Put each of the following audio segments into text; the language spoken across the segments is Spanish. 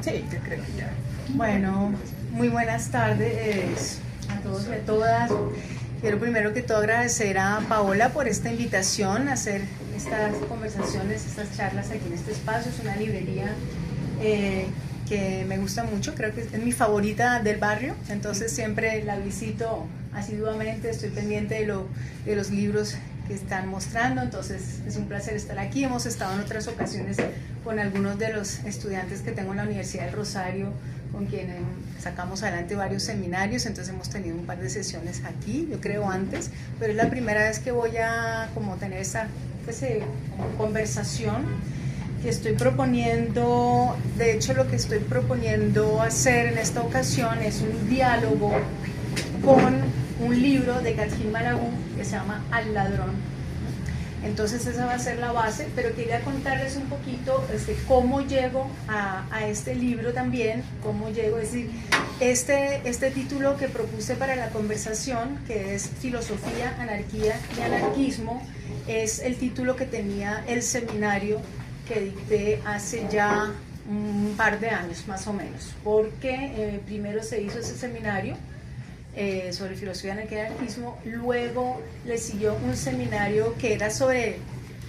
Sí, yo creo que ya. Bueno, muy buenas tardes a todos y a todas. Quiero primero que todo agradecer a Paola por esta invitación a hacer estas conversaciones, estas charlas aquí en este espacio. Es una librería que me gusta mucho, creo que es mi favorita del barrio, entonces siempre la visito asiduamente, estoy pendiente de los libros que están mostrando, entonces es un placer estar aquí. Hemos estado en otras ocasiones con algunos de los estudiantes que tengo en la Universidad del Rosario, con quienes sacamos adelante varios seminarios, entonces hemos tenido un par de sesiones aquí, yo creo antes, pero es la primera vez que voy a como tener esa conversación que estoy proponiendo. De hecho, lo que estoy proponiendo hacer en esta ocasión es un diálogo con un libro de Catherine Malabou que se llama Al ladrón. Entonces esa va a ser la base, pero quería contarles un poquito cómo llego a este libro también, cómo llego, es decir, este título que propuse para la conversación, que es Filosofía, Anarquía y Anarquismo, es el título que tenía el seminario que dicté hace ya un par de años más o menos, porque primero se hizo ese seminario sobre filosofía, anarquía y anarquismo, luego le siguió un seminario que era sobre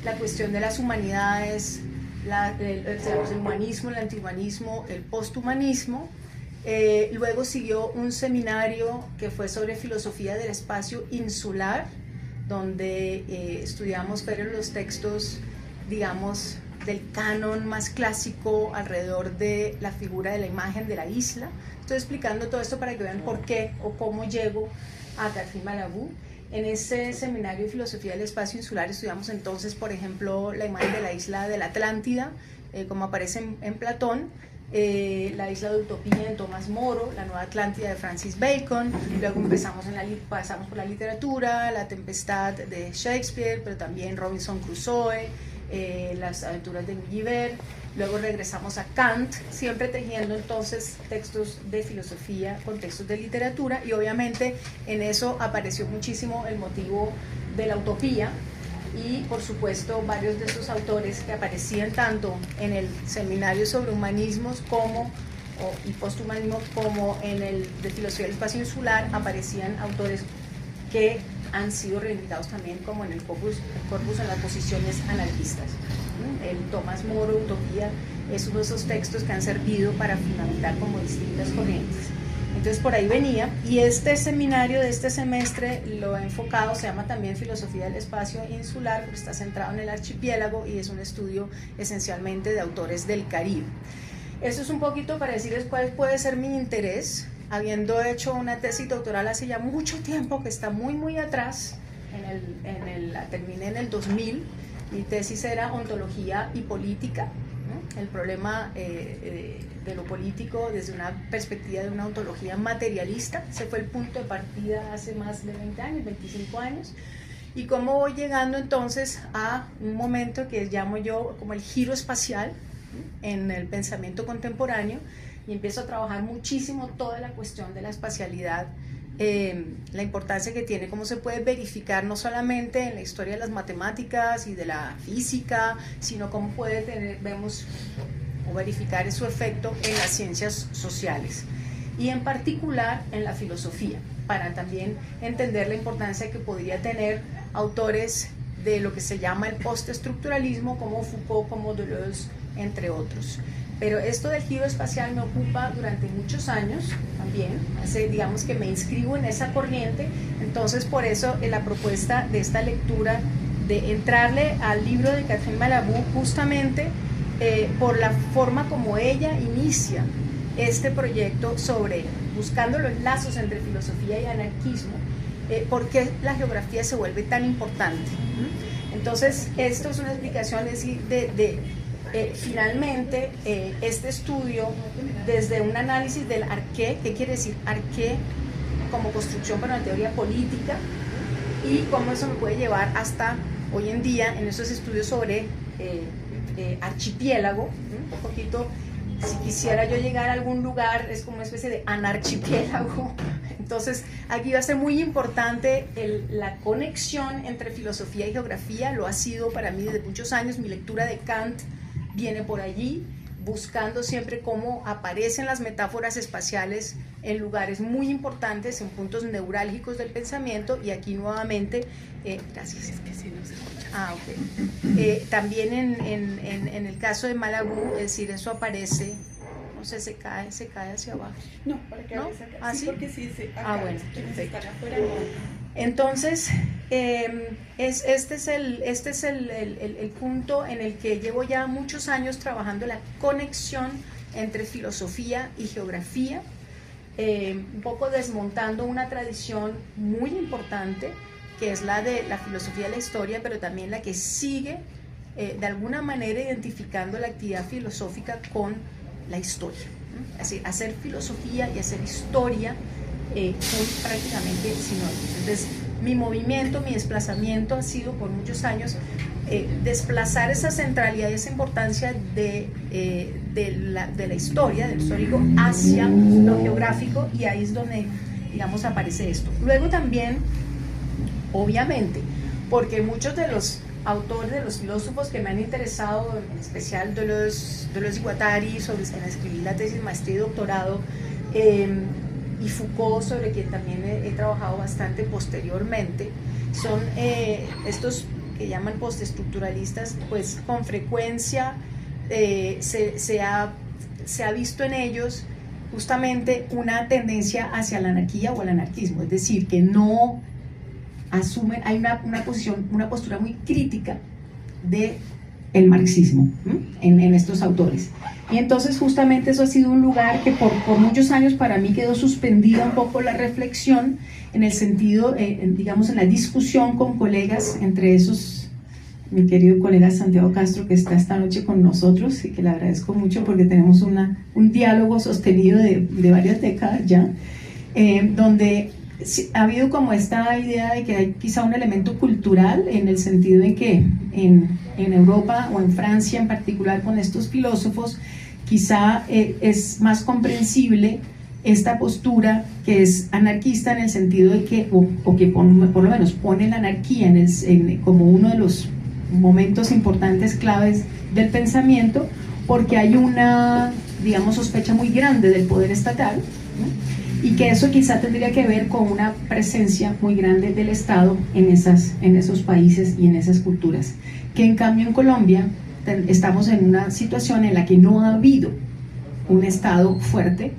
la cuestión de las humanidades, el humanismo, el antihumanismo, el posthumanismo. Luego siguió un seminario que fue sobre filosofía del espacio insular, donde estudiamos pero los textos, digamos, del canon más clásico alrededor de la figura de la imagen de la isla. Estoy explicando todo esto para que vean por qué o cómo llego a Catherine Malabou. En ese seminario de filosofía del espacio insular estudiamos entonces, por ejemplo, la imagen de la isla de la Atlántida, como aparece en Platón, la isla de Utopía en Tomás Moro, la Nueva Atlántida de Francis Bacon, luego pasamos por la literatura, La Tempestad de Shakespeare, pero también Robinson Crusoe, las aventuras de Gulliver. Luego regresamos a Kant, siempre tejiendo entonces textos de filosofía con textos de literatura, y obviamente en eso apareció muchísimo el motivo de la utopía, y por supuesto varios de esos autores que aparecían tanto en el seminario sobre humanismos y posthumanismo como en el de filosofía del espacio insular, aparecían autores que han sido reivindicados también como en el corpus en las posiciones anarquistas. El Tomás Moro, Utopía, es uno de esos textos que han servido para fundamentar como distintas corrientes. Entonces por ahí venía, y este seminario de este semestre lo he enfocado, se llama también Filosofía del Espacio Insular, pero está centrado en el archipiélago y es un estudio esencialmente de autores del Caribe. Esto es un poquito para decirles cuál puede ser mi interés, habiendo hecho una tesis doctoral hace ya mucho tiempo, que está muy atrás, la terminé en el 2000, mi tesis era Ontología y Política, ¿no? El problema de lo político desde una perspectiva de una ontología materialista. Ese fue el punto de partida hace más de 20 años, 25 años, y cómo voy llegando entonces a un momento que llamo yo como el giro espacial, ¿no?, en el pensamiento contemporáneo, y empiezo a trabajar muchísimo toda la cuestión de la espacialidad, la importancia que tiene, cómo se puede verificar no solamente en la historia de las matemáticas y de la física, sino cómo puede verificar su efecto en las ciencias sociales y en particular en la filosofía, para también entender la importancia que podría tener autores de lo que se llama el postestructuralismo, como Foucault, como Deleuze, entre otros. Pero esto del giro espacial me ocupa durante muchos años también, digamos que me inscribo en esa corriente, entonces por eso la propuesta de esta lectura, de entrarle al libro de Catherine Malabou, justamente por la forma como ella inicia este proyecto sobre buscando los lazos entre filosofía y anarquismo, por qué la geografía se vuelve tan importante. Entonces esto es una explicación finalmente este estudio desde un análisis del arqué, ¿qué quiere decir arqué? Como construcción para una teoría política, y cómo eso me puede llevar hasta hoy en día en esos estudios sobre archipiélago, un poquito, si quisiera yo llegar a algún lugar, es como una especie de anarchipiélago, Entonces, aquí va a ser muy importante la conexión entre filosofía y geografía, lo ha sido para mí desde muchos años. Mi lectura de Kant viene por allí, buscando siempre cómo aparecen las metáforas espaciales en lugares muy importantes, en puntos neurálgicos del pensamiento, y aquí nuevamente, gracias. Es que sí, no se escucha. Ok. También en el caso de Malabú, es decir, eso aparece, no sé, se cae hacia abajo. No, para que ¿No? acá. ¿Ah, sí? Porque sí, acá, bueno, perfecto. Afuera, no. Entonces, este es el punto en el que llevo ya muchos años trabajando la conexión entre filosofía y geografía, un poco desmontando una tradición muy importante, que es la de la filosofía de la historia, pero también la que sigue de alguna manera identificando la actividad filosófica con la historia. Es decir, hacer filosofía y hacer historia son prácticamente sinónimos. Entonces, mi movimiento, mi desplazamiento ha sido por muchos años desplazar esa centralidad y esa importancia de la historia, del histórico, hacia lo geográfico, y ahí es donde, digamos, aparece esto. Luego también, obviamente, porque muchos de los autores, de los filósofos que me han interesado, en especial Deleuze y Guattari, sobre quien escribí la tesis, maestría y doctorado, y Foucault, sobre quien también he trabajado bastante posteriormente, son estos que llaman postestructuralistas. Pues con frecuencia se ha visto en ellos justamente una tendencia hacia la anarquía o el anarquismo, es decir, que no asumen, hay una postura muy crítica del marxismo en estos autores. Y entonces justamente eso ha sido un lugar que por muchos años para mí quedó suspendida un poco la reflexión, en el sentido, digamos, en la discusión con colegas, entre esos mi querido colega Santiago Castro, que está esta noche con nosotros y que le agradezco mucho porque tenemos un diálogo sostenido de varias décadas ya, donde ha habido como esta idea de que hay quizá un elemento cultural, en el sentido de que en Europa o en Francia en particular, con estos filósofos, quizá es más comprensible esta postura que es anarquista, en el sentido de que, o que por lo menos pone la anarquía como uno de los momentos importantes, claves del pensamiento, porque hay una, digamos, sospecha muy grande del poder estatal, ¿no? Y que eso quizá tendría que ver con una presencia muy grande del Estado en esos países y en esas culturas, que en cambio en Colombia estamos en una situación en la que no ha habido un Estado fuerte,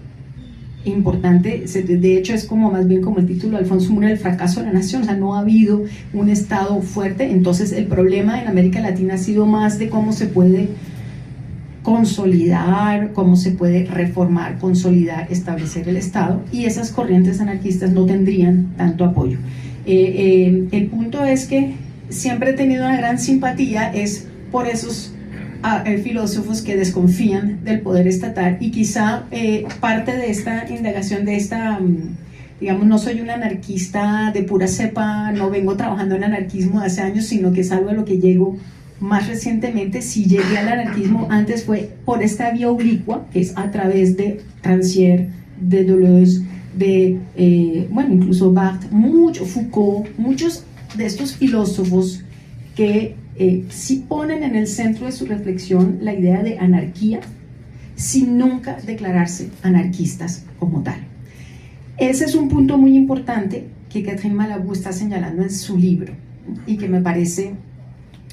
importante. De hecho es como más bien como el título de Alfonso Mura, el fracaso de la nación. O sea, no ha habido un Estado fuerte. Entonces el problema en América Latina ha sido más de cómo se puede consolidar, cómo se puede reformar, consolidar, establecer el Estado, y esas corrientes anarquistas no tendrían tanto apoyo. El punto es que siempre he tenido una gran simpatía es por esos filósofos que desconfían del poder estatal, y quizá parte de esta indagación, de esta, digamos, no soy una anarquista de pura cepa, no vengo trabajando en anarquismo hace años, sino que es algo a lo que llego más recientemente. Si llegué al anarquismo antes fue por esta vía oblicua, que es a través de Rancière, de Deleuze, bueno, incluso Barthes, Foucault, muchos de estos filósofos que sí ponen en el centro de su reflexión la idea de anarquía, sin nunca declararse anarquistas como tal. Ese es un punto muy importante que Catherine Malabou está señalando en su libro, y que me parece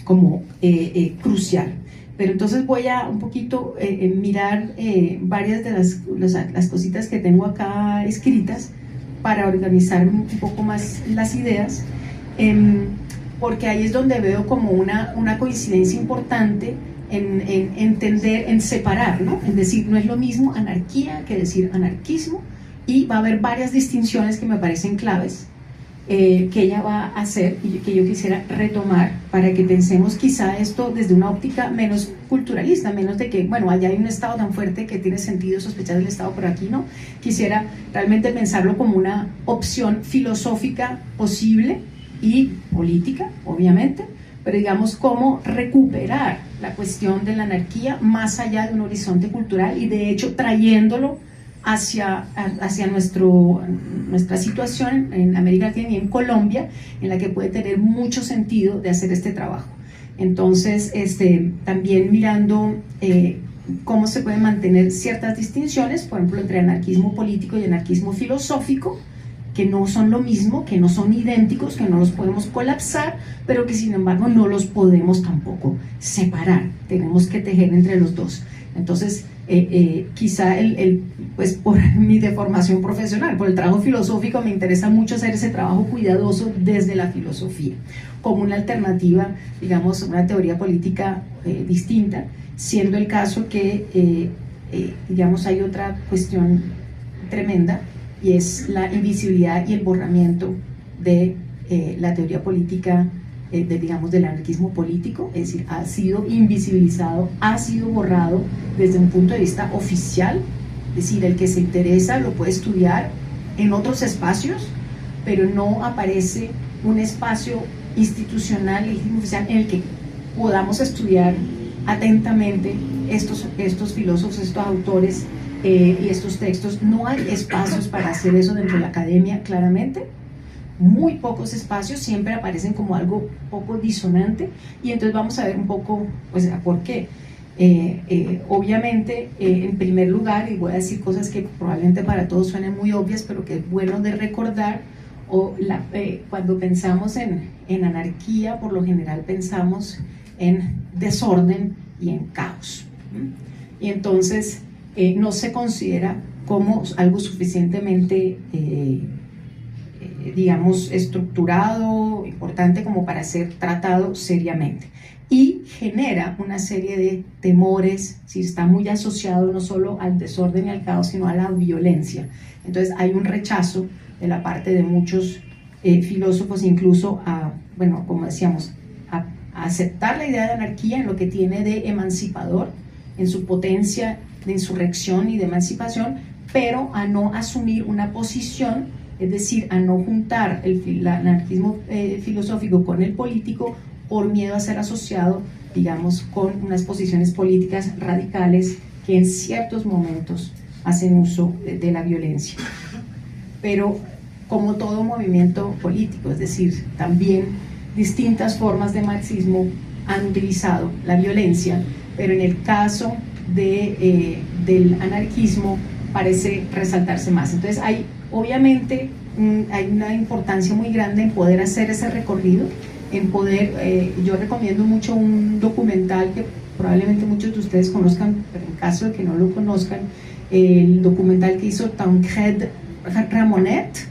como crucial. Pero entonces voy a un poquito mirar varias de las cositas que tengo acá escritas para organizar un poco más las ideas, porque ahí es donde veo como una coincidencia importante en entender, en separar, ¿no? Es decir, no es lo mismo anarquía que decir anarquismo, y va a haber varias distinciones que me parecen claves, que ella va a hacer y que yo quisiera retomar para que pensemos quizá esto desde una óptica menos culturalista, menos de que, bueno, allá hay un Estado tan fuerte que tiene sentido sospechar del Estado, pero aquí no. Quisiera realmente pensarlo como una opción filosófica posible y política, obviamente, pero digamos cómo recuperar la cuestión de la anarquía más allá de un horizonte cultural, y de hecho trayéndolo hacia nuestra situación en América Latina y en Colombia, en la que puede tener mucho sentido de hacer este trabajo. Entonces, también mirando cómo se pueden mantener ciertas distinciones, por ejemplo, entre anarquismo político y anarquismo filosófico, que no son lo mismo, que no son idénticos, que no los podemos colapsar, pero que sin embargo no los podemos tampoco separar, tenemos que tejer entre los dos. Entonces, quizá pues por mi deformación profesional, por el trabajo filosófico, me interesa mucho hacer ese trabajo cuidadoso desde la filosofía, como una alternativa, digamos, una teoría política distinta, siendo el caso que, digamos, hay otra cuestión tremenda, y es la invisibilidad y el borramiento de la teoría política, digamos, del anarquismo político, es decir, ha sido invisibilizado, ha sido borrado desde un punto de vista oficial, es decir, el que se interesa lo puede estudiar en otros espacios, pero no aparece un espacio institucional y oficial en el que podamos estudiar atentamente estos filósofos, estos autores y estos textos. No hay espacios para hacer eso dentro de la academia, claramente. Muy pocos espacios, siempre aparecen como algo poco disonante, y entonces vamos a ver un poco, pues, por qué. Obviamente, en primer lugar, y voy a decir cosas que probablemente para todos suenen muy obvias, pero que es bueno de recordar, cuando pensamos en anarquía, por lo general pensamos en desorden y en caos, y entonces no se considera como algo suficientemente digamos, estructurado, importante como para ser tratado seriamente, y genera una serie de temores, si está muy asociado no solo al desorden y al caos, sino a la violencia. Entonces hay un rechazo de la parte de muchos filósofos, incluso bueno, como decíamos, a aceptar la idea de anarquía en lo que tiene de emancipador, en su potencia de insurrección y de emancipación, pero a no asumir una posición, es decir, a no juntar el anarquismo filosófico con el político por miedo a ser asociado, digamos, con unas posiciones políticas radicales que en ciertos momentos hacen uso de la violencia. Pero como todo movimiento político, es decir, también distintas formas de marxismo han utilizado la violencia, pero en el caso del anarquismo parece resaltarse más. Entonces obviamente hay una importancia muy grande en poder hacer ese recorrido, en poder, yo recomiendo mucho un documental que probablemente muchos de ustedes conozcan, pero en caso de que no lo conozcan, el documental que hizo Tancred Ramonet,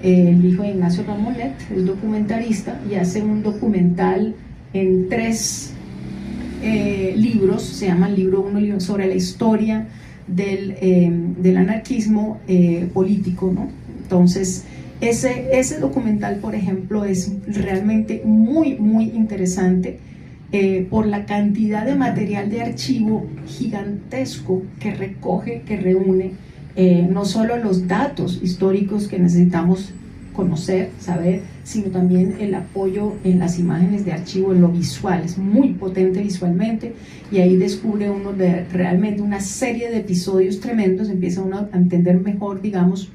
el hijo de Ignacio Ramonet, es documentarista y hace un documental en 3 libros, se llama el libro 1 sobre la historia del anarquismo político, ¿no? Entonces, ese documental, por ejemplo, es realmente muy, muy interesante por la cantidad de material de archivo gigantesco que recoge, que reúne, no solo los datos históricos que necesitamos conocer, saber, sino también el apoyo en las imágenes de archivo, en lo visual. Es muy potente visualmente, y ahí descubre uno realmente una serie de episodios tremendos, empieza uno a entender mejor, digamos,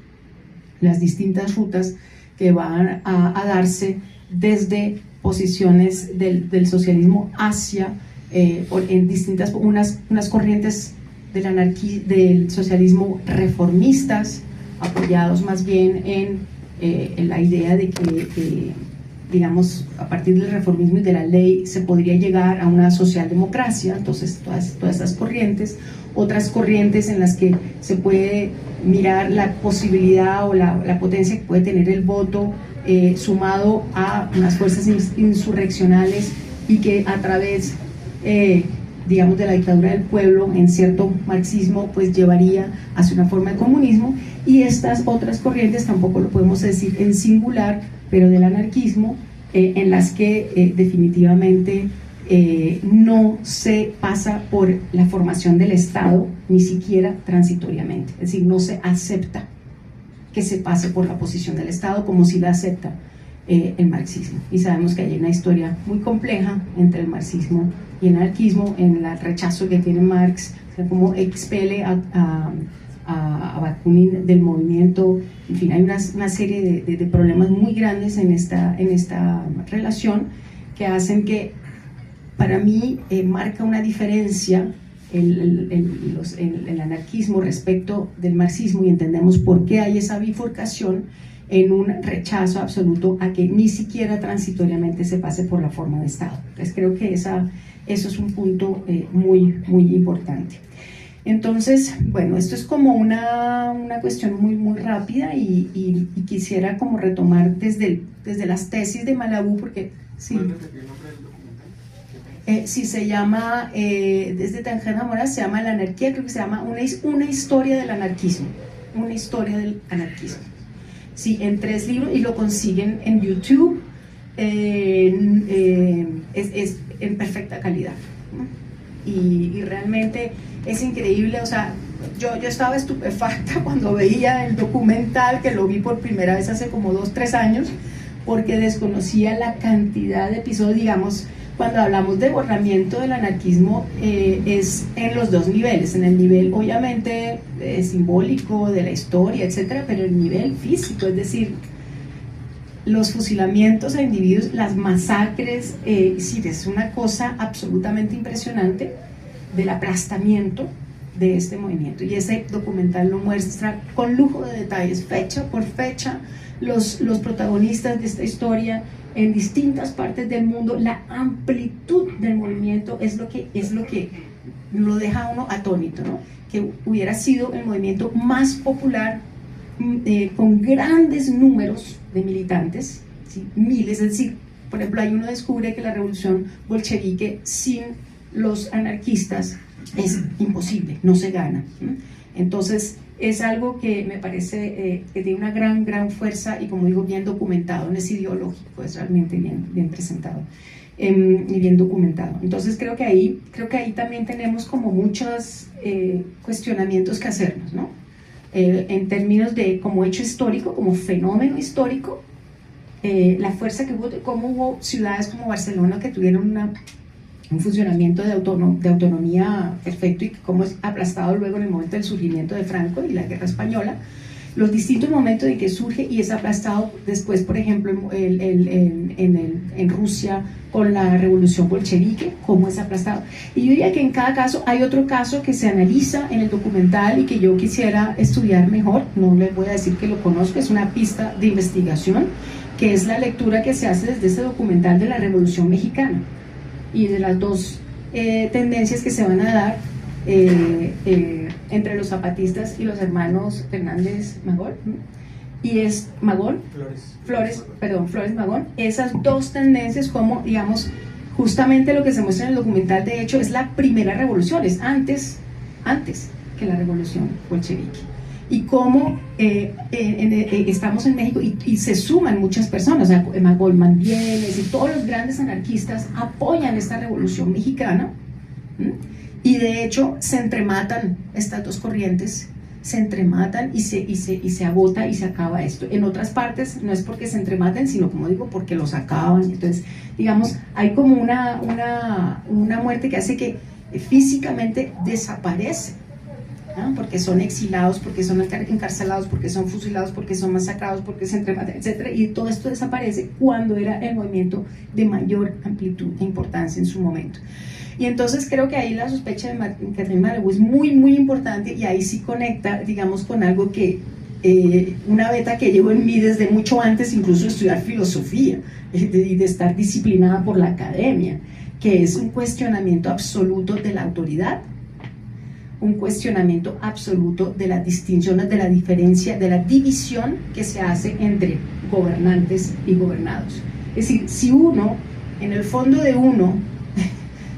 las distintas rutas que van a darse desde posiciones del socialismo hacia, en distintas, unas corrientes del socialismo reformistas, apoyados más bien en la idea de que, digamos, a partir del reformismo y de la ley se podría llegar a una socialdemocracia. Entonces todas estas corrientes, otras corrientes en las que se puede mirar la posibilidad o la potencia que puede tener el voto sumado a unas fuerzas insurreccionales, y que a través digamos, de la dictadura del pueblo, en cierto marxismo, pues llevaría hacia una forma de comunismo. Y estas otras corrientes, tampoco lo podemos decir en singular, pero del anarquismo, en las que definitivamente no se pasa por la formación del Estado, ni siquiera transitoriamente, es decir, no se acepta que se pase por la posición del Estado como si la acepta el marxismo. Y sabemos que hay una historia muy compleja entre el marxismo y el anarquismo, en el rechazo que tiene Marx, o sea, cómo expele a Bakunin del movimiento. En fin, hay una serie de problemas muy grandes en esta relación que hacen que, para mí, marca una diferencia el anarquismo respecto del marxismo, y entendemos por qué hay esa bifurcación en un rechazo absoluto a que ni siquiera transitoriamente se pase por la forma de Estado. Entonces creo que eso es un punto muy importante. Entonces, bueno, esto es como una cuestión muy rápida, y quisiera como retomar desde las tesis de Malabú, porque sí. Sí, se llama, desde Tangent Mora, se llama La Anarquía, creo que se llama una historia del anarquismo, una historia del anarquismo. Sí, en 3 libros, y lo consiguen en YouTube, es en perfecta calidad, ¿no? Y realmente es increíble. O sea, yo estaba estupefacta cuando veía el documental, que lo vi por primera vez hace como 2-3 años, porque desconocía la cantidad de episodios. Digamos, cuando hablamos de borramiento del anarquismo, es en los 2 niveles, en el nivel obviamente simbólico de la historia, etcétera, pero el nivel físico, es decir, los fusilamientos a individuos, las masacres. Sí, es una cosa absolutamente impresionante del aplastamiento de este movimiento, y ese documental lo muestra con lujo de detalles, fecha por fecha, los protagonistas de esta historia en distintas partes del mundo. La amplitud del movimiento es lo que lo deja a uno atónito, ¿no? Que hubiera sido el movimiento más popular, con grandes números de militantes, ¿sí? Miles. Es decir, por ejemplo, ahí uno descubre que la revolución bolchevique sin los anarquistas es imposible, no se gana, ¿no? Entonces es algo que me parece que tiene una gran fuerza, y, como digo, bien documentado, no es ideológico, es realmente bien presentado y bien documentado. Entonces creo que ahí también tenemos como muchos cuestionamientos que hacernos, ¿no? En términos de como hecho histórico, como fenómeno histórico, la fuerza que hubo, cómo hubo ciudades como Barcelona que tuvieron un funcionamiento de autonomía perfecto, y cómo es aplastado luego en el momento del surgimiento de Franco y la Guerra Española, los distintos momentos en que surge y es aplastado después, por ejemplo, en Rusia con la revolución bolchevique, cómo es aplastado. Y yo diría que en cada caso hay otro caso que se analiza en el documental y que yo quisiera estudiar mejor. No les voy a decir que lo conozco, es una pista de investigación, que es la lectura que se hace desde ese documental de la Revolución Mexicana y de las 2 tendencias que se van a dar entre los zapatistas y los hermanos Fernández Magón, ¿no? Y es Flores Magón. Esas 2 tendencias, como, digamos, justamente lo que se muestra en el documental, de hecho, es la primera revolución, es antes que la revolución bolchevique. Y cómo estamos en México y se suman muchas personas, o sea, Magón Mandieles y todos los grandes anarquistas apoyan esta revolución mexicana, ¿sí? Y de hecho se entrematan estas 2 corrientes, se entrematan y se agota y se acaba esto. En otras partes no es porque se entrematen, sino, como digo, porque los acaban. Entonces, digamos, hay como una muerte que hace que físicamente desaparece, ¿no? Porque son exilados, porque son encarcelados, porque son fusilados, porque son masacrados, porque se entrematan, etc. Y todo esto desaparece cuando era el movimiento de mayor amplitud e importancia en su momento. Y entonces creo que ahí la sospecha de Catherine Malabou es muy importante, y ahí sí conecta, digamos, con algo que una beta que llevo en mí desde mucho antes incluso de estudiar filosofía y de estar disciplinada por la academia, que es un cuestionamiento absoluto de la autoridad, un cuestionamiento absoluto de las distinciones, de la diferencia, de la división que se hace entre gobernantes y gobernados. Es decir, si uno, en el fondo de uno,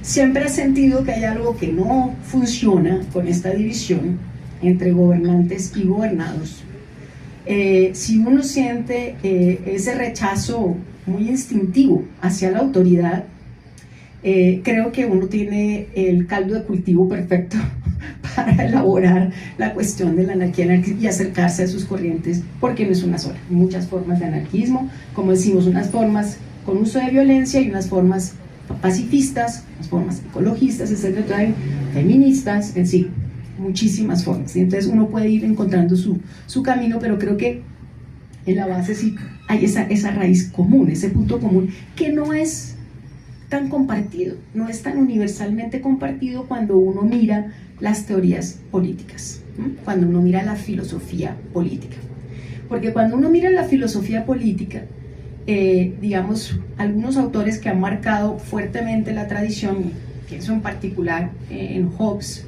siempre ha sentido que hay algo que no funciona con esta división entre gobernantes y gobernados, si uno siente ese rechazo muy instintivo hacia la autoridad, creo que uno tiene el caldo de cultivo perfecto para elaborar la cuestión de la anarquía y acercarse a sus corrientes, porque no es una sola, hay muchas formas de anarquismo, como decimos, unas formas con uso de violencia y unas formas pacifistas, unas formas ecologistas, etcétera, feministas, en sí. muchísimas formas. Y entonces uno puede ir encontrando su camino, pero creo que en la base sí hay esa raíz común, ese punto común, que no es tan compartido, no es tan universalmente compartido cuando uno mira las teorías políticas, cuando uno mira la filosofía política. Porque cuando uno mira la filosofía política, digamos, algunos autores que han marcado fuertemente la tradición, pienso en particular en Hobbes,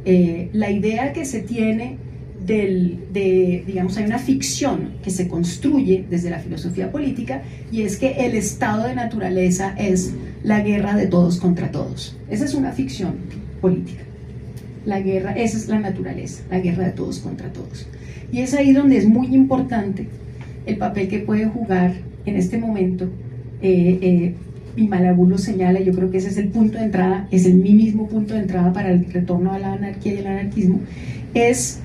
la idea que se tiene digamos, hay una ficción que se construye desde la filosofía política, y es que el estado de naturaleza es la guerra de todos contra todos. Esa es una ficción política. La guerra, esa es la naturaleza, la guerra de todos contra todos. Y es ahí donde es muy importante el papel que puede jugar en este momento, y Malabú lo señala, yo creo que ese es el punto de entrada, es mi mismo punto de entrada para el retorno a la anarquía y el anarquismo, es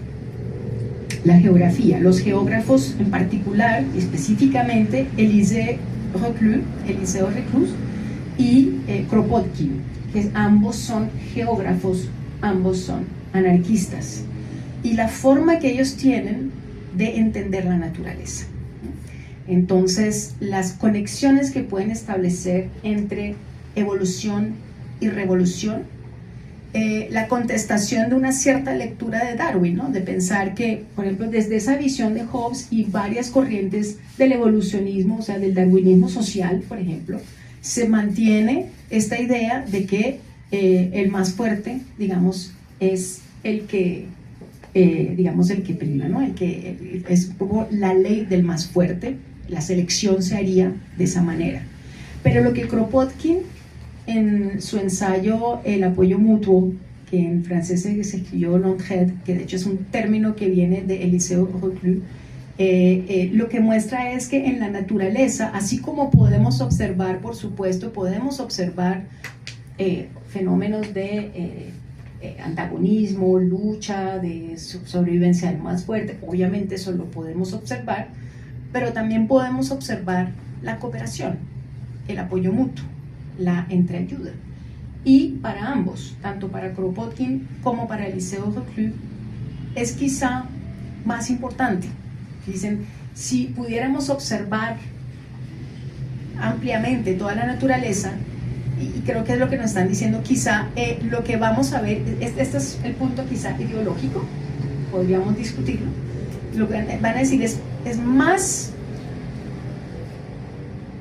la geografía. Los geógrafos en particular, específicamente Élisée Reclus y Kropotkin, que ambos son geógrafos, ambos son anarquistas, y la forma que ellos tienen de entender la naturaleza. Entonces, las conexiones que pueden establecer entre evolución y revolución, la contestación de una cierta lectura de Darwin, ¿no? De pensar que, por ejemplo, desde esa visión de Hobbes y varias corrientes del evolucionismo, o sea, del darwinismo social, por ejemplo, se mantiene esta idea de que el más fuerte, digamos, es el que, digamos, el que prima, ¿no? Es como la ley del más fuerte, la selección se haría de esa manera. Pero lo que Kropotkin, en su ensayo El apoyo mutuo, que en francés se escribió l'entraide, que de hecho es un término que viene de Élisée Reclus, lo que muestra es que en la naturaleza, así como podemos observar, por supuesto, podemos observar fenómenos de antagonismo, lucha, de sobrevivencia del más fuerte, obviamente eso lo podemos observar, pero también podemos observar la cooperación, el apoyo mutuo, la entreayuda. Y para ambos, tanto para Kropotkin como para Élisée Reclus, es quizá más importante. Dicen, si pudiéramos observar ampliamente toda la naturaleza, y creo que es lo que nos están diciendo, quizá lo que vamos a ver, este es el punto quizá ideológico, podríamos discutirlo, lo que van a decir es más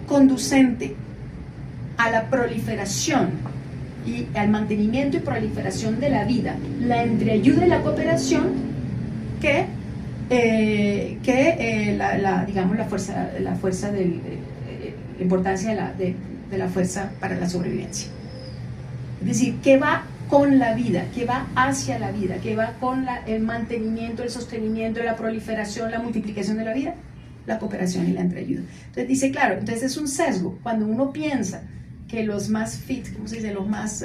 conducente a la proliferación y al mantenimiento y proliferación de la vida, la entreayuda y la cooperación, que digamos la fuerza la importancia de la fuerza para la sobrevivencia. Es decir, que va con la vida, que va hacia la vida, que va con el mantenimiento, el sostenimiento, la proliferación, la multiplicación de la vida, la cooperación y la entreayuda. Entonces dice, claro, entonces es un sesgo. Cuando uno piensa que los más fit, ¿cómo se dice?, los más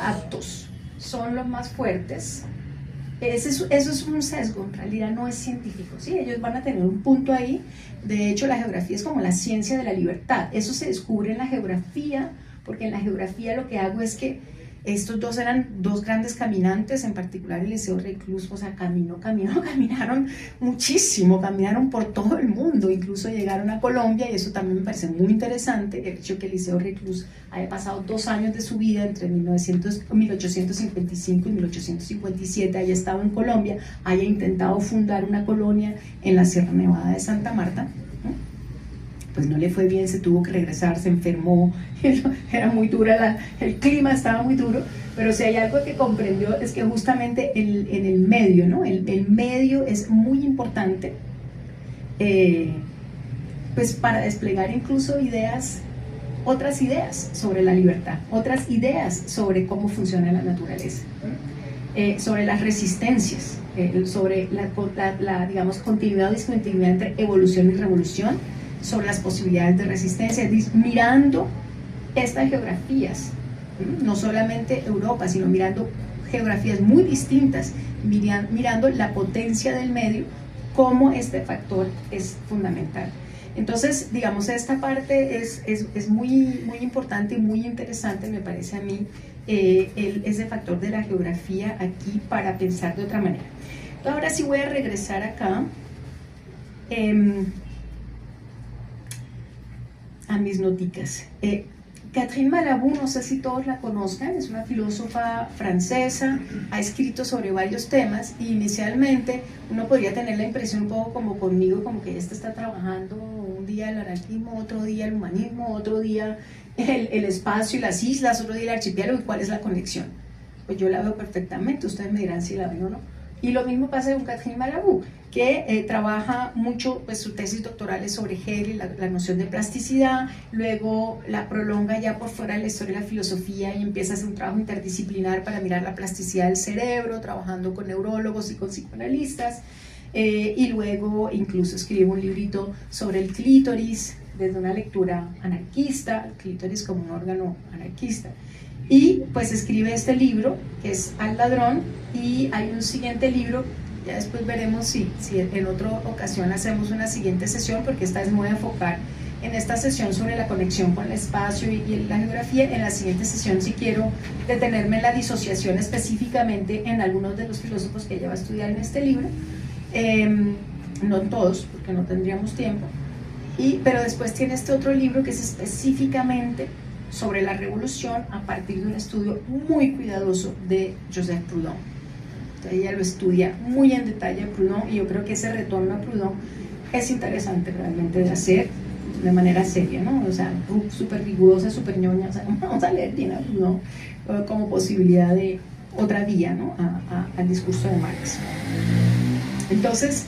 aptos son los más fuertes, eso es un sesgo, en realidad no es científico, ¿sí? Ellos van a tener un punto ahí. De hecho, la geografía es como la ciencia de la libertad. Eso se descubre en la geografía, porque en la geografía lo que hago es que estos dos eran dos grandes caminantes, en particular Élisée Reclus, o sea, caminaron muchísimo, caminaron por todo el mundo, incluso llegaron a Colombia, y eso también me parece muy interesante, el hecho que Élisée Reclus haya pasado 2 años de su vida, entre 1855 y 1857, haya estado en Colombia, haya intentado fundar una colonia en la Sierra Nevada de Santa Marta. Pues no le fue bien, se tuvo que regresar, se enfermó, era muy dura, el clima estaba muy duro, pero si hay algo que comprendió es que justamente en el medio, ¿no? El medio es muy importante, pues para desplegar incluso otras ideas sobre la libertad, otras ideas sobre cómo funciona la naturaleza, sobre las resistencias, sobre la digamos, continuidad o discontinuidad entre evolución y revolución, sobre las posibilidades de resistencia, mirando estas geografías, no solamente Europa, sino mirando geografías muy distintas, mirando la potencia del medio, cómo este factor es fundamental. Entonces, digamos, esta parte es muy, muy importante y muy interesante, me parece a mí, ese factor de la geografía aquí para pensar de otra manera. Entonces, ahora sí voy a regresar acá a mis noticas. Catherine Malabou, no sé si todos la conozcan, es una filósofa francesa, ha escrito sobre varios temas y inicialmente uno podría tener la impresión un poco como conmigo, como que esta está trabajando un día el anarquismo, otro día el humanismo, otro día el espacio y las islas, otro día el archipiélago, y cuál es la conexión. Pues yo la veo perfectamente, ustedes me dirán si la ven o no. Y lo mismo pasa con Catherine Malabou, que trabaja mucho, pues su tesis doctoral es sobre Hegel, la noción de plasticidad, luego la prolonga ya por fuera de la historia de la filosofía y empieza a hacer un trabajo interdisciplinar para mirar la plasticidad del cerebro, trabajando con neurólogos y con psicoanalistas, y luego incluso escribe un librito sobre el clítoris desde una lectura anarquista, el clítoris como un órgano anarquista. Y pues escribe este libro, que es Al ladrón, y hay un siguiente libro, ya después veremos si en otra ocasión hacemos una siguiente sesión, porque esta vez me voy a enfocar en esta sesión sobre la conexión con el espacio y la geografía. En la siguiente sesión sí quiero detenerme en la disociación específicamente en algunos de los filósofos que ella va a estudiar en este libro, no en todos, porque no tendríamos tiempo, pero después tiene este otro libro que es específicamente sobre la revolución a partir de un estudio muy cuidadoso de Joseph Proudhon. Entonces ella lo estudia muy en detalle a Proudhon, y yo creo que ese retorno a Proudhon es interesante realmente de hacer de manera seria, ¿no? O sea, súper rigurosa, súper ñoña, o sea, vamos a leer bien a Proudhon como posibilidad de otra vía, ¿no? Al discurso de Marx. Entonces,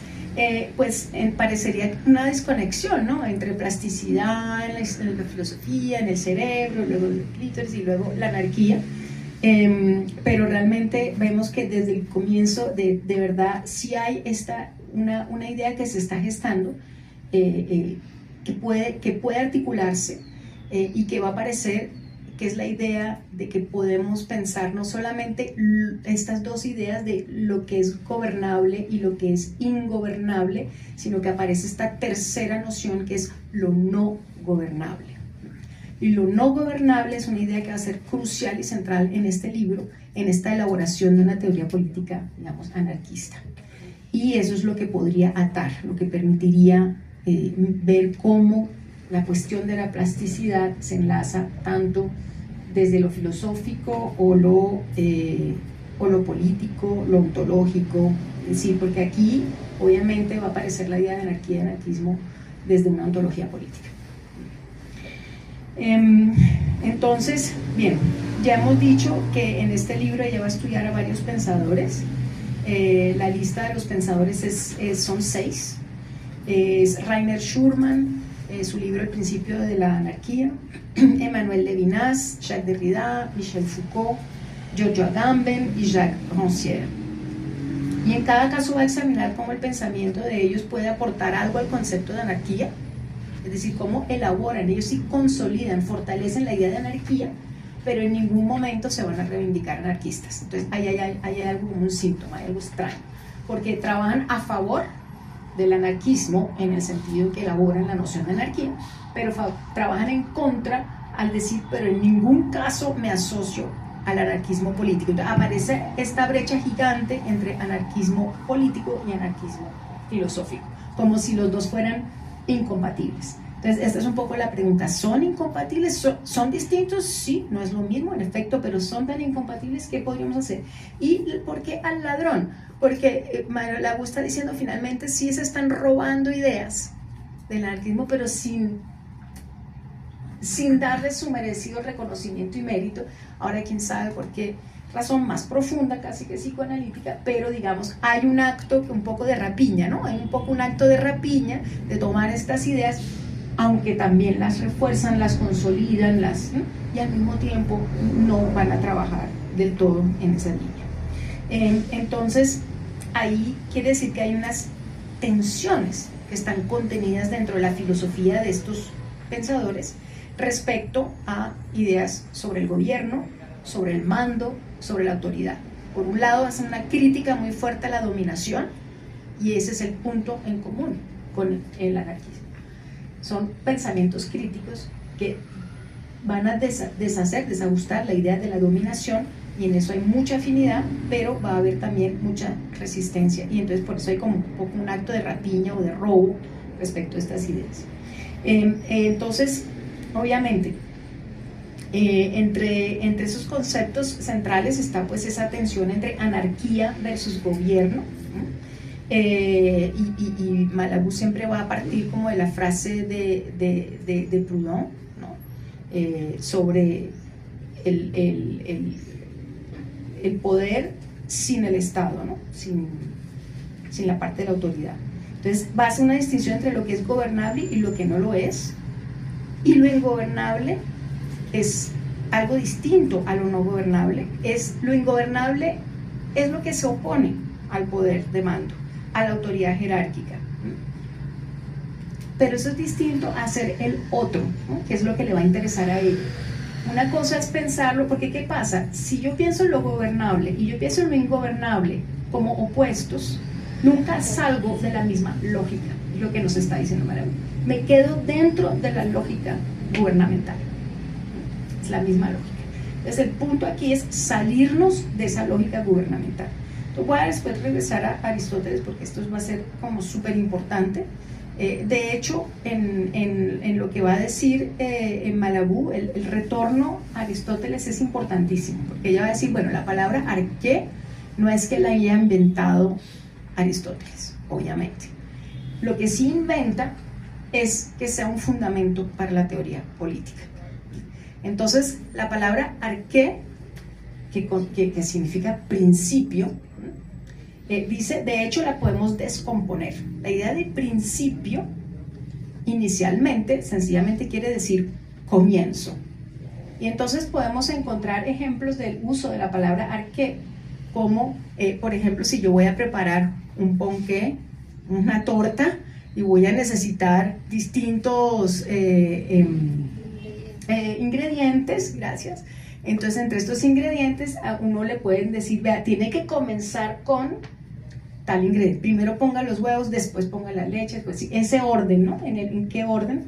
pues parecería una desconexión, ¿no? Entre plasticidad en la filosofía, en el cerebro, luego el clítoris y luego la anarquía, pero realmente vemos que desde el comienzo de verdad sí hay una idea que se está gestando, que puede articularse, y que va a aparecer, que es la idea de que podemos pensar no solamente estas dos ideas de lo que es gobernable y lo que es ingobernable, sino que aparece esta tercera noción que es lo no gobernable. Y lo no gobernable es una idea que va a ser crucial y central en este libro, en esta elaboración de una teoría política, digamos, anarquista. Y eso es lo que podría atar, lo que permitiría ver cómo la cuestión de la plasticidad se enlaza tanto desde lo filosófico o lo político, lo ontológico, es decir, porque aquí obviamente va a aparecer la idea de anarquía y anarquismo desde una ontología política. Entonces, bien, ya hemos dicho que en este libro ella va a estudiar a varios pensadores. La lista de los pensadores son 6. Es Rainer Schurman, su libro El principio de la anarquía, Emmanuel Levinas, Jacques Derrida, Michel Foucault, Giorgio Agamben y Jacques Rancière. Y en cada caso va a examinar cómo el pensamiento de ellos puede aportar algo al concepto de anarquía, es decir, cómo elaboran, ellos sí consolidan, fortalecen la idea de anarquía, pero en ningún momento se van a reivindicar anarquistas. Entonces hay algo como un síntoma, hay algo extraño, porque trabajan a favor del anarquismo en el sentido en que elaboran la noción de anarquía, pero trabajan en contra al decir, pero en ningún caso me asocio al anarquismo político. Entonces aparece esta brecha gigante entre anarquismo político y anarquismo filosófico, como si los dos fueran incompatibles. Entonces esta es un poco la pregunta, ¿son incompatibles? ¿Son distintos? Sí, no es lo mismo en efecto, pero son tan incompatibles, ¿qué podríamos hacer? ¿Y por qué al ladrón? Porque Manuel Lago está diciendo finalmente sí se están robando ideas del anarquismo, pero sin darle su merecido reconocimiento y mérito. Ahora quién sabe por qué razón más profunda, casi que psicoanalítica, pero digamos hay un acto un poco de rapiña, ¿no? Hay un poco un acto de rapiña, de tomar estas ideas, aunque también las refuerzan, las consolidan, y al mismo tiempo no van a trabajar del todo en esa línea. Entonces ahí quiere decir que hay unas tensiones que están contenidas dentro de la filosofía de estos pensadores respecto a ideas sobre el gobierno, sobre el mando, sobre la autoridad. Por un lado hacen una crítica muy fuerte a la dominación, y ese es el punto en común con el anarquismo. son pensamientos críticos que van a desajustar la idea de la dominación, y en eso hay mucha afinidad, pero va a haber también mucha resistencia, y entonces por eso hay como un poco un acto de rapiña o de robo respecto a estas ideas. Entonces, obviamente, entre esos conceptos centrales está pues esa tensión entre anarquía versus gobierno, y Malabou siempre va a partir como de la frase de Proudhon, ¿no? Sobre el poder sin el Estado, ¿no? sin la parte de la autoridad. Entonces va a hacer una distinción entre lo que es gobernable y lo que no lo es, y lo ingobernable es algo distinto a lo no gobernable. Lo ingobernable es lo que se opone al poder de mando, a la autoridad jerárquica, pero eso es distinto a ser el otro, ¿no? Que es lo que le va a interesar a él. Una cosa es pensarlo, porque ¿qué pasa? Si yo pienso en lo gobernable y yo pienso en lo ingobernable como opuestos, nunca salgo de la misma lógica, lo que nos está diciendo Malabou. Me quedo dentro de la lógica gubernamental, es la misma lógica. Entonces el punto aquí es salirnos de esa lógica gubernamental. Entonces voy a después regresar a Aristóteles, porque esto va a ser como súper importante. De hecho, en lo que va a decir en Malabou, el retorno a Aristóteles es importantísimo, porque ella va a decir, bueno, la palabra arqué no es que la haya inventado Aristóteles, obviamente. Lo que sí inventa es que sea un fundamento para la teoría política. Entonces, la palabra arqué, que significa principio, dice, de hecho la podemos descomponer. La idea de principio, inicialmente, sencillamente quiere decir comienzo. Y entonces podemos encontrar ejemplos del uso de la palabra arqué, como, por ejemplo, si yo voy a preparar un ponqué, una torta, y voy a necesitar distintos ingredientes, gracias. Entonces, entre estos ingredientes, a uno le pueden decir, vea, tiene que comenzar con tal ingrediente. Primero ponga los huevos, después ponga la leche, después, sí, ese orden, ¿no? ¿En qué orden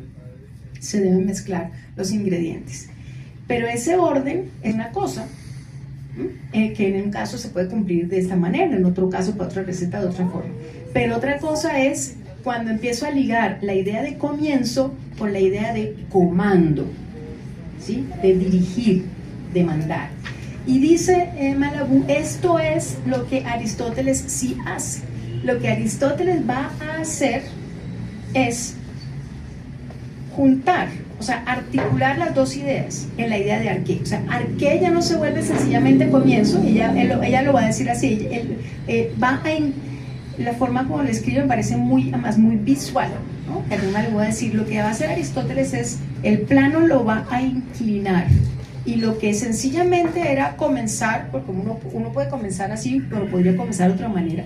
se deben mezclar los ingredientes? Pero ese orden es una cosa, que en un caso se puede cumplir de esta manera, en otro caso para otra receta de otra forma. Pero otra cosa es cuando empiezo a ligar la idea de comienzo con la idea de comando, ¿sí? De dirigir, de mandar. Y dice Malabou, esto es lo que Aristóteles sí hace. Lo que Aristóteles va a hacer es juntar, o sea, articular las dos ideas en la idea de arqué. O sea, arqué ya no se vuelve sencillamente comienzo, ella lo va a decir así, la forma como lo escribe me parece además muy visual, ¿no? Además le voy a decir, lo que va a hacer Aristóteles es, el plano lo va a inclinar, y lo que sencillamente era comenzar, porque uno puede comenzar así, pero podría comenzar de otra manera,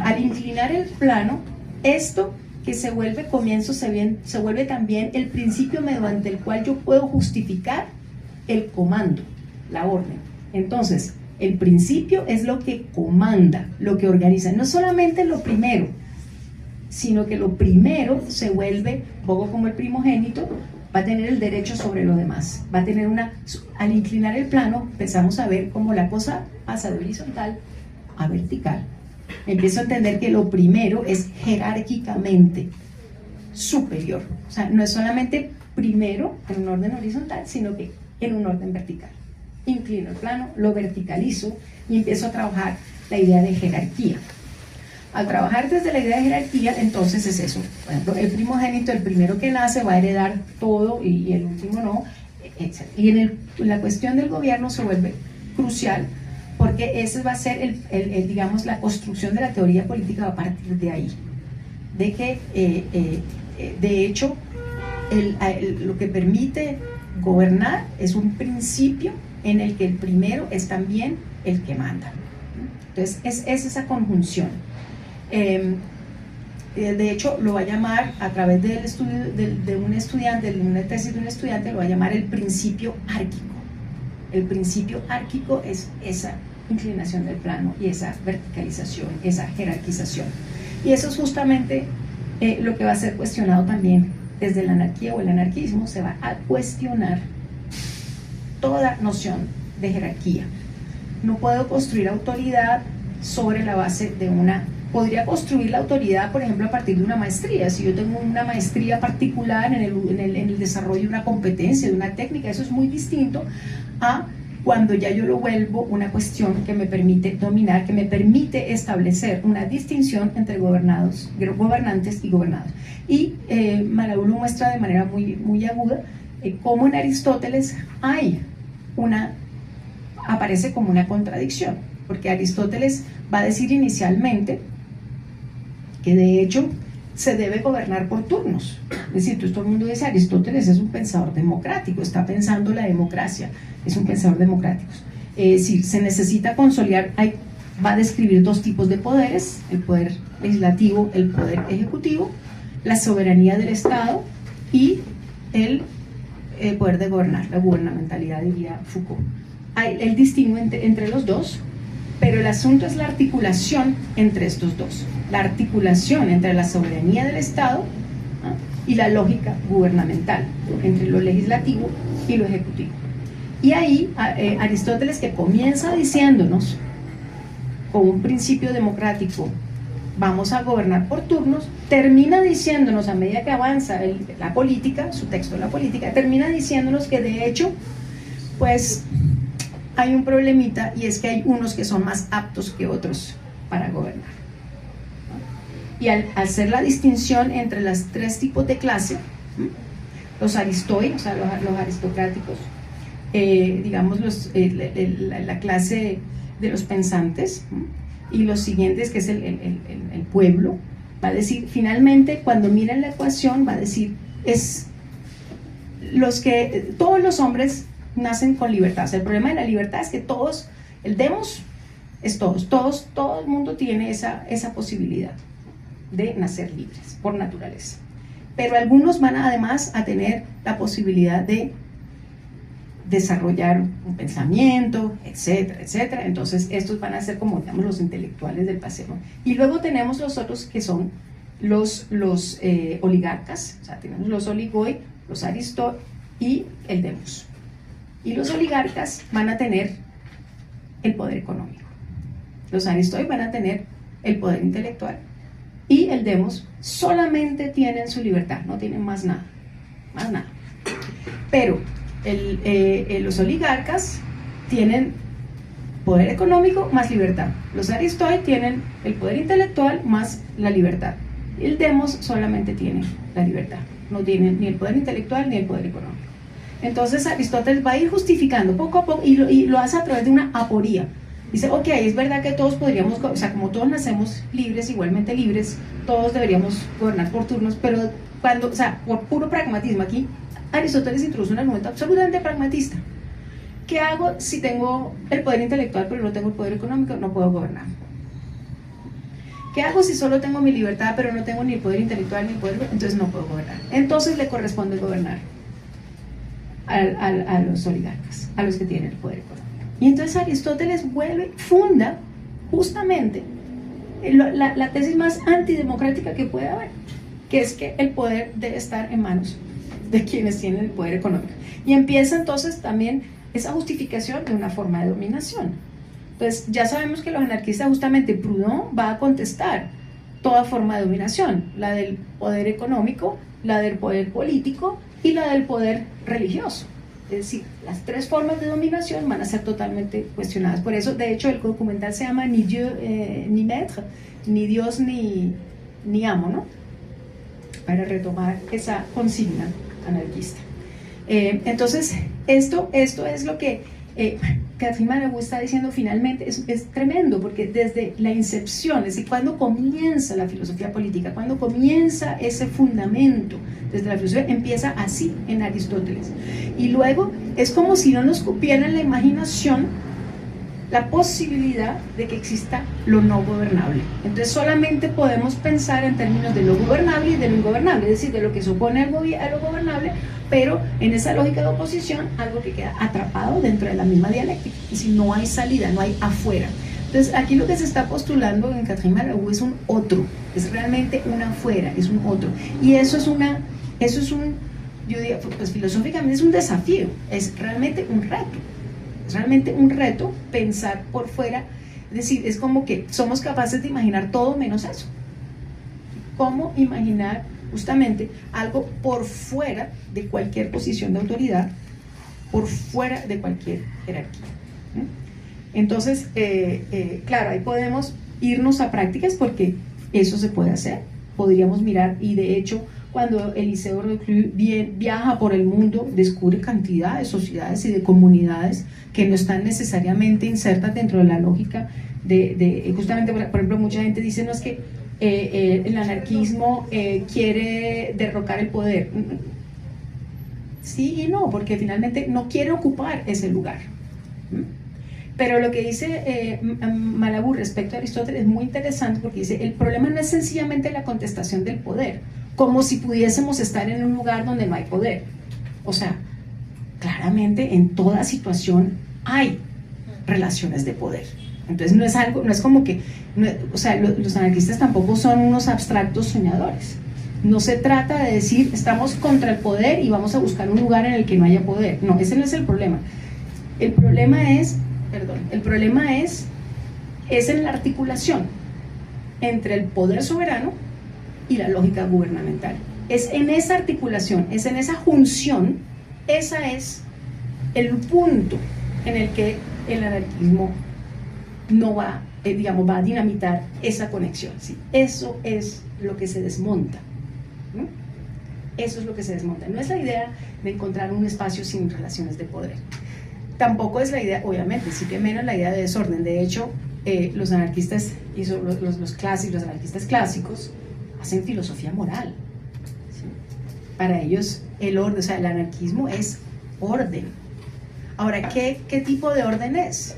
al inclinar el plano, esto que se vuelve comienzo se vuelve también el principio mediante el cual yo puedo justificar el comando, la orden. Entonces, el principio es lo que comanda, lo que organiza, no solamente lo primero, sino que lo primero se vuelve, un poco como el primogénito, va a tener el derecho sobre lo demás, va a tener al inclinar el plano, empezamos a ver cómo la cosa pasa de horizontal a vertical. Empiezo a entender que lo primero es jerárquicamente superior, o sea, no es solamente primero en un orden horizontal, sino que en un orden vertical. Inclino el plano, lo verticalizo y empiezo a trabajar la idea de jerarquía. Al trabajar desde la idea de jerarquía, entonces es eso. Por ejemplo, el primogénito, el primero que nace, va a heredar todo y el último no, etc. Y en la cuestión del gobierno se vuelve crucial, porque ese va a ser, digamos, la construcción de la teoría política a partir de ahí. De que, de hecho, lo que permite gobernar es un principio en el que el primero es también el que manda. Entonces, es esa conjunción. De hecho, lo va a llamar, a través del estudio de un estudiante, de una tesis de un estudiante, lo va a llamar el principio árquico. El principio árquico es esa inclinación del plano y esa verticalización, esa jerarquización. Y eso es justamente lo que va a ser cuestionado también desde la anarquía o el anarquismo se va a cuestionar toda noción de jerarquía. No puedo construir autoridad sobre la base de una... Podría construir la autoridad, por ejemplo, a partir de una maestría. Si yo tengo una maestría particular en el desarrollo de una competencia, de una técnica, eso es muy distinto a cuando ya yo lo vuelvo una cuestión que me permite dominar, que me permite establecer una distinción entre gobernantes y gobernados. Y Malabou lo muestra de manera muy aguda cómo en Aristóteles aparece como una contradicción, porque Aristóteles va a decir inicialmente que de hecho se debe gobernar por turnos. Es decir, todo el mundo dice Aristóteles es un pensador democrático, está pensando la democracia, es un pensador democrático. Es decir, se necesita consolidar, va a describir dos tipos de poderes, el poder legislativo, el poder ejecutivo, la soberanía del Estado y el poder de gobernar, la gubernamentalidad, diría Foucault. Él distingue entre los dos, pero el asunto es la articulación entre estos dos, la articulación entre la soberanía del Estado y la lógica gubernamental, entre lo legislativo y lo ejecutivo. Y ahí Aristóteles, que comienza diciéndonos, con un principio democrático, vamos a gobernar por turnos, termina diciéndonos, a medida que avanza la política, su texto de la política, termina diciéndonos que de hecho, pues hay un problemita, y es que hay unos que son más aptos que otros para gobernar. Y al hacer la distinción entre los tres tipos de clase, los aristoi, o sea, los aristocráticos, digamos la clase de los pensantes, y los siguientes, que es el pueblo, va a decir, finalmente, cuando miren la ecuación, va a decir, todos los hombres nacen con libertad. O sea, el problema de la libertad es que todos, el demos es todo el mundo tiene esa posibilidad de nacer libres por naturaleza. Pero algunos van además a tener la posibilidad de desarrollar un pensamiento, etcétera, etcétera. Entonces estos van a ser como, digamos, los intelectuales del paseo. Y luego tenemos los otros que son los oligarcas, o sea, tenemos los oligoi, los aristoi y el demos. Y los oligarcas van a tener el poder económico, los aristoi van a tener el poder intelectual, y el demos solamente tienen su libertad, no tienen más nada. Pero los oligarcas tienen poder económico más libertad, los aristoi tienen el poder intelectual más la libertad, el demos solamente tiene la libertad, no tienen ni el poder intelectual ni el poder económico. Entonces Aristóteles va a ir justificando poco a poco y lo hace a través de una aporía. Dice, ok, es verdad que todos podríamos, o sea, como todos nacemos libres, igualmente libres, todos deberíamos gobernar por turnos, pero o sea, por puro pragmatismo, aquí Aristóteles introduce un argumento absolutamente pragmatista. ¿Qué hago si tengo el poder intelectual pero no tengo el poder económico? No puedo gobernar. ¿Qué hago si solo tengo mi libertad pero no tengo ni el poder intelectual ni el poder? Entonces no puedo gobernar. Entonces le corresponde gobernar a los oligarcas, a los que tienen el poder económico. Y entonces Aristóteles funda justamente la tesis más antidemocrática que puede haber, que es que el poder debe estar en manos de quienes tienen el poder económico. Y empieza entonces también esa justificación de una forma de dominación. Entonces ya sabemos que los anarquistas, justamente Proudhon va a contestar toda forma de dominación, la del poder económico, la del poder político y la del poder religioso. Es decir, las tres formas de dominación van a ser totalmente cuestionadas. Por eso, de hecho, el documental se llama Ni Dieu ni Maître, ni Dios ni amo, ¿no? Para retomar esa consigna anarquista. Entonces, esto es lo que Catherine Malabou está diciendo finalmente, es tremendo, porque desde la incepción, es decir, cuando comienza la filosofía política, cuando comienza ese fundamento, desde la filosofía empieza así en Aristóteles, y luego es como si no nos cupiera en la imaginación la posibilidad de que exista lo no gobernable. Entonces solamente podemos pensar en términos de lo gobernable y de lo ingobernable, es decir, de lo que supone a lo gobernable, pero en esa lógica de oposición, algo que queda atrapado dentro de la misma dialéctica, es decir, no hay salida, no hay afuera. Entonces aquí lo que se está postulando en Catherine Malabou es un otro, es realmente un afuera, es un otro, y eso es una Eso es yo diría, pues filosóficamente es un desafío, es realmente un reto. Es realmente un reto pensar por fuera, es decir, es como que somos capaces de imaginar todo menos eso. ¿Cómo imaginar justamente algo por fuera de cualquier posición de autoridad, por fuera de cualquier jerarquía? Entonces, claro, ahí podemos irnos a prácticas porque eso se puede hacer. Podríamos mirar, y de hecho, cuando Eliseo Reclus viaja por el mundo, descubre cantidad de sociedades y de comunidades que no están necesariamente insertas dentro de la lógica justamente, por ejemplo, mucha gente dice, no, es que el anarquismo quiere derrocar el poder. Sí y no, porque finalmente no quiere ocupar ese lugar. Pero lo que dice Malabú respecto a Aristóteles es muy interesante, porque dice, el problema no es sencillamente la contestación del poder, como si pudiésemos estar en un lugar donde no hay poder. O sea, claramente en toda situación hay relaciones de poder. Entonces no es como que, o sea, los anarquistas tampoco son unos abstractos soñadores. No se trata de decir, estamos contra el poder y vamos a buscar un lugar en el que no haya poder. No, ese no es el problema. El problema es en la articulación entre el poder soberano y la lógica gubernamental. Es en esa articulación, es en esa junción, esa es el punto en el que el anarquismo no va, va a dinamitar esa conexión. ¿Sí? Eso es lo que se desmonta. Eso es lo que se desmonta. No es la idea de encontrar un espacio sin relaciones de poder. Tampoco es la idea, obviamente, sí que menos la idea de desorden. De hecho, los anarquistas y los anarquistas clásicos hacen filosofía moral. ¿Sí? Para ellos el orden, o sea, el anarquismo es orden. Ahora, ¿qué tipo de orden es?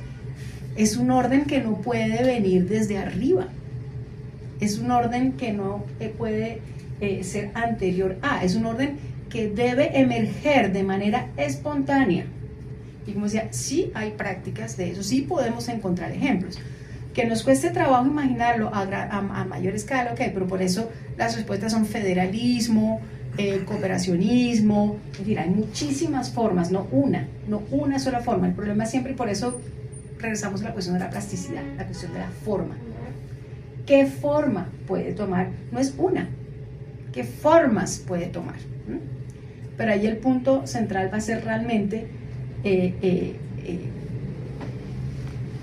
Es un orden que no puede venir desde arriba. Es un orden que no puede ser anterior a. Es un orden que debe emerger de manera espontánea. Y como decía, sí hay prácticas de eso, sí podemos encontrar ejemplos. Que nos cueste trabajo imaginarlo a mayor escala, ok, pero por eso las respuestas son federalismo, cooperacionismo, en fin, hay muchísimas formas, no una sola forma. El problema siempre, y por eso regresamos a la cuestión de la plasticidad, la cuestión de la forma. ¿Qué forma puede tomar? No es una. ¿Qué formas puede tomar? Pero ahí el punto central va a ser realmente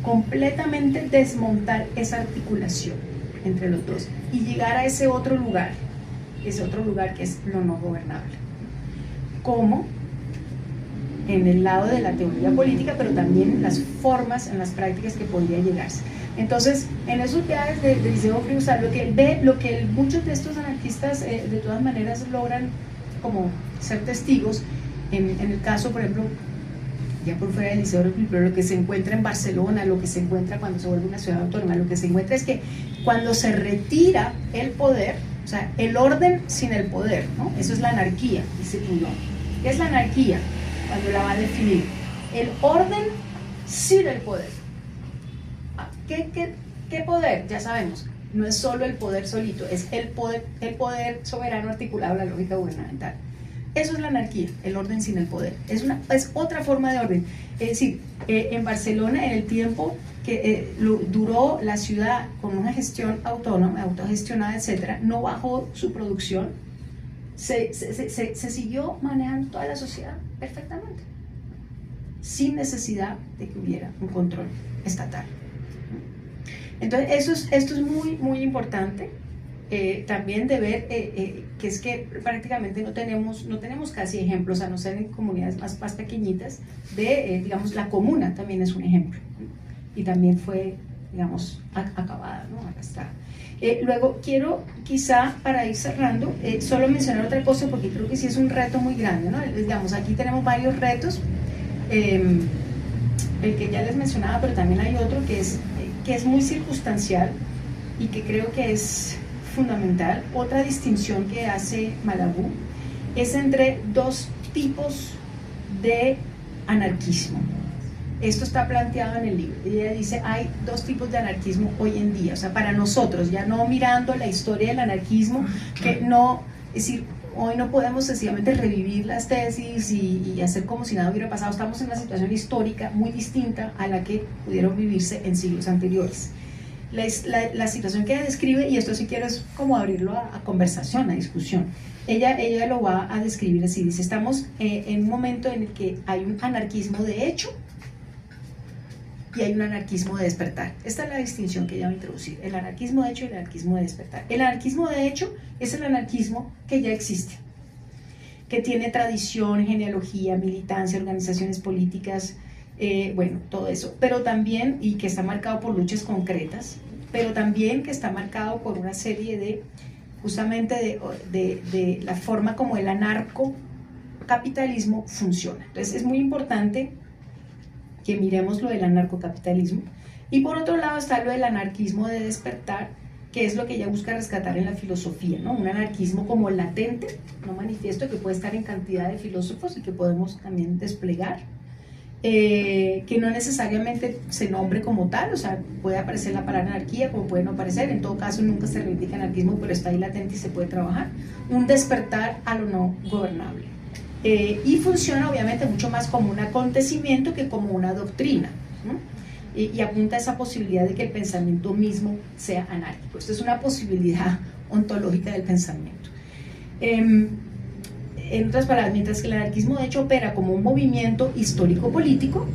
completamente desmontar esa articulación entre los dos y llegar a ese otro lugar que es lo no gobernable. ¿Cómo? En el lado de la teoría política, pero también en las formas, en las prácticas que podría llegarse. Entonces, en esos viajes de Eliseo Reclus, lo que él ve, lo que muchos de estos anarquistas de todas maneras logran como ser testigos, en el caso, por ejemplo, ya por fuera del Liceo Reclus, pero lo que se encuentra en Barcelona, lo que se encuentra cuando se vuelve una ciudad autónoma, lo que se encuentra es que cuando se retira el poder, o sea, el orden sin el poder, ¿no? Eso es la anarquía, dice Proudhon. ¿Qué es la anarquía? Cuando la va a definir, el orden sin el poder. ¿Qué poder? Ya sabemos, no es solo el poder solito, es el poder soberano articulado a la lógica gubernamental. Eso es la anarquía, el orden sin el poder. Es otra forma de orden. Es decir, en Barcelona, en el tiempo que duró la ciudad con una gestión autónoma, autogestionada, etcétera, no bajó su producción, se siguió manejando toda la sociedad perfectamente, sin necesidad de que hubiera un control estatal. Entonces, esto es muy, muy importante. También de ver que es que prácticamente no tenemos casi ejemplos, a no ser en comunidades más pequeñitas, de, digamos, la comuna también es un ejemplo, y también fue, digamos, acabada, ¿no? Acá está. Luego quiero, quizá para ir cerrando, solo mencionar otra cosa, porque creo que sí es un reto muy grande, ¿no? Digamos, aquí tenemos varios retos, el que ya les mencionaba, pero también hay otro que es muy circunstancial y que creo que es fundamental. Otra distinción que hace Malabú es entre dos tipos de anarquismo. Esto está planteado en el libro. Ella dice, hay dos tipos de anarquismo hoy en día, o sea, para nosotros, ya no mirando la historia del anarquismo, que no, es decir, Hoy no podemos sencillamente revivir las tesis y hacer como si nada hubiera pasado. Estamos en una situación histórica muy distinta a la que pudieron vivirse en siglos anteriores. La situación que ella describe, y esto sí quiero es como abrirlo a conversación, a discusión. Ella lo va a describir así, dice, estamos en un momento en el que hay un anarquismo de hecho y hay un anarquismo de despertar. Esta es la distinción que ella va a introducir, el anarquismo de hecho y el anarquismo de despertar. El anarquismo de hecho es el anarquismo que ya existe, que tiene tradición, genealogía, militancia, organizaciones políticas, bueno, todo eso, pero también, y que está marcado por luchas concretas, pero también que está marcado por una serie de, justamente de la forma como el anarcocapitalismo funciona. Entonces es muy importante que miremos lo del anarcocapitalismo. Y por otro lado está lo del anarquismo de despertar, que es lo que ella busca rescatar en la filosofía, ¿no? Un anarquismo como latente, no manifiesto, que puede estar en cantidad de filósofos y que podemos también desplegar, que no necesariamente se nombre como tal, o sea, puede aparecer la palabra anarquía como puede no aparecer, en todo caso nunca se reivindica anarquismo, pero está ahí latente y se puede trabajar. Un despertar a lo no gobernable. Y funciona obviamente mucho más como un acontecimiento que como una doctrina, ¿no? Y apunta a esa posibilidad de que el pensamiento mismo sea anárquico. Esto es una posibilidad ontológica del pensamiento. En otras palabras, mientras que el anarquismo de hecho opera como un movimiento histórico-político, ¿no?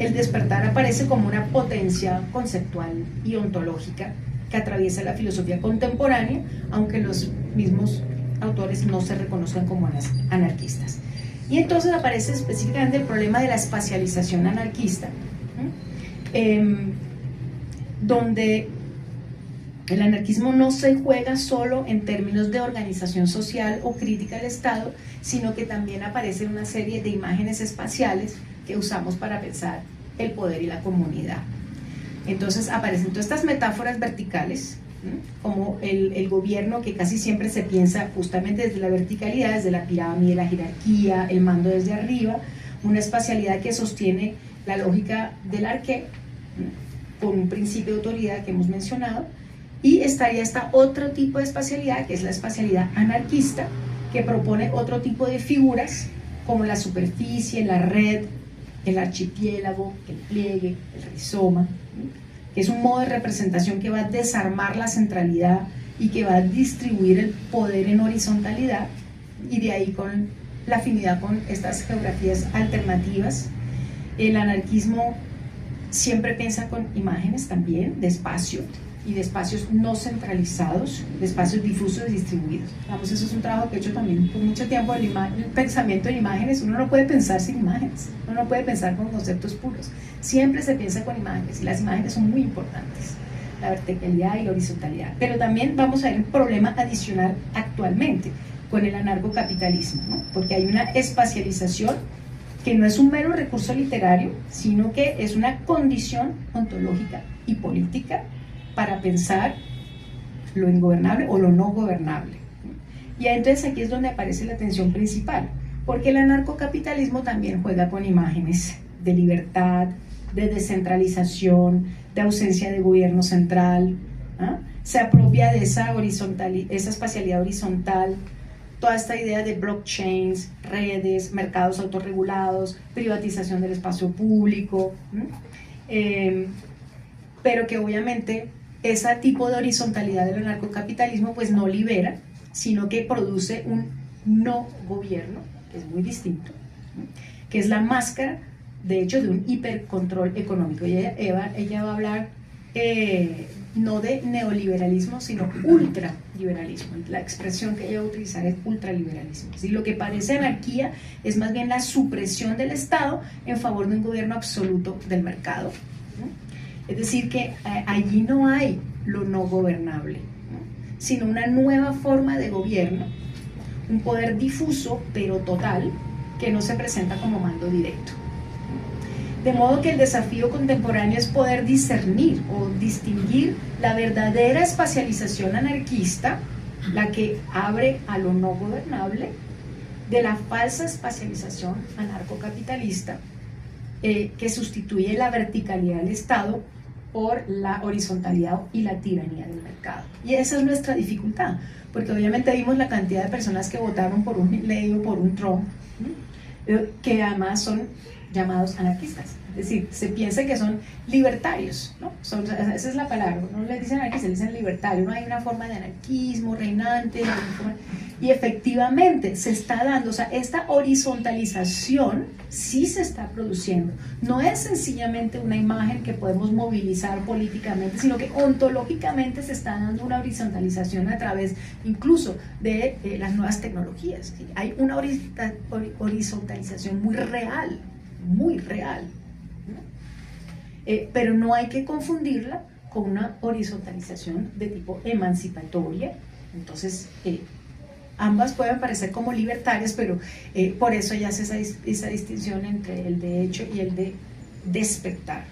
El despertar aparece como una potencia conceptual y ontológica que atraviesa la filosofía contemporánea, aunque los mismos autores no se reconozcan como anarquistas. Y entonces aparece específicamente el problema de la espacialización anarquista, donde el anarquismo no se juega solo en términos de organización social o crítica al Estado, sino que también aparecen una serie de imágenes espaciales que usamos para pensar el poder y la comunidad. Entonces aparecen todas estas metáforas verticales, como el gobierno, que casi siempre se piensa justamente desde la verticalidad, desde la pirámide, la jerarquía, el mando desde arriba, una espacialidad que sostiene la lógica del arqué, por un principio de autoridad que hemos mencionado, y estaría esta otro tipo de espacialidad, que es la espacialidad anarquista, que propone otro tipo de figuras, como la superficie, la red, el archipiélago, el pliegue, el rizoma, que es un modo de representación que va a desarmar la centralidad y que va a distribuir el poder en horizontalidad, y de ahí con la afinidad con estas geografías alternativas. El anarquismo siempre piensa con imágenes también de espacio, y de espacios no centralizados, de espacios difusos y distribuidos. Vamos, eso es un trabajo que he hecho también por mucho tiempo, el pensamiento en imágenes. Uno no puede pensar sin imágenes, uno no puede pensar con conceptos puros, siempre se piensa con imágenes, y las imágenes son muy importantes, la verticalidad y la horizontalidad. Pero también vamos a ver un problema adicional actualmente con el anarcocapitalismo, ¿no? Porque hay una espacialización que no es un mero recurso literario, sino que es una condición ontológica y política para pensar lo ingobernable o lo no gobernable. Y entonces aquí es donde aparece la tensión principal, porque el anarcocapitalismo también juega con imágenes de libertad, de descentralización, de ausencia de gobierno central, ¿ah? Se apropia de esa espacialidad horizontal, toda esta idea de blockchains, redes, mercados autorregulados, privatización del espacio público, pero que obviamente ese tipo de horizontalidad del anarcocapitalismo pues no libera, sino que produce un no gobierno, que es muy distinto, que es la máscara, de hecho, de un hipercontrol económico. Y ella va a hablar no de neoliberalismo, sino ultraliberalismo. La expresión que ella va a utilizar es ultraliberalismo. ¿Sí? Lo que parece anarquía es más bien la supresión del Estado en favor de un gobierno absoluto del mercado, ¿no? Es decir, que allí no hay lo no gobernable, ¿no? Sino una nueva forma de gobierno, un poder difuso pero total, que no se presenta como mando directo. De modo que el desafío contemporáneo es poder discernir o distinguir la verdadera espacialización anarquista, la que abre a lo no gobernable, de la falsa espacialización anarcocapitalista, que sustituye la verticalidad del Estado por la horizontalidad y la tiranía del mercado. Y esa es nuestra dificultad, porque obviamente vimos la cantidad de personas que votaron por un Milley o por un Trump, que además son llamados anarquistas. Es decir, se piensa que son libertarios, ¿no? Esa es la palabra, no les dicen anarquistas, les dicen libertarios. No hay una forma de anarquismo reinante, y efectivamente se está dando, o sea, esta horizontalización sí se está produciendo. No es sencillamente una imagen que podemos movilizar políticamente, sino que ontológicamente se está dando una horizontalización a través incluso de las nuevas tecnologías. ¿Sí? Hay una horizontalización muy real, muy real. Pero no hay que confundirla con una horizontalización de tipo emancipatoria. Entonces, ambas pueden parecer como libertarias, pero por eso ya hace esa distinción entre el de hecho y el de despertar.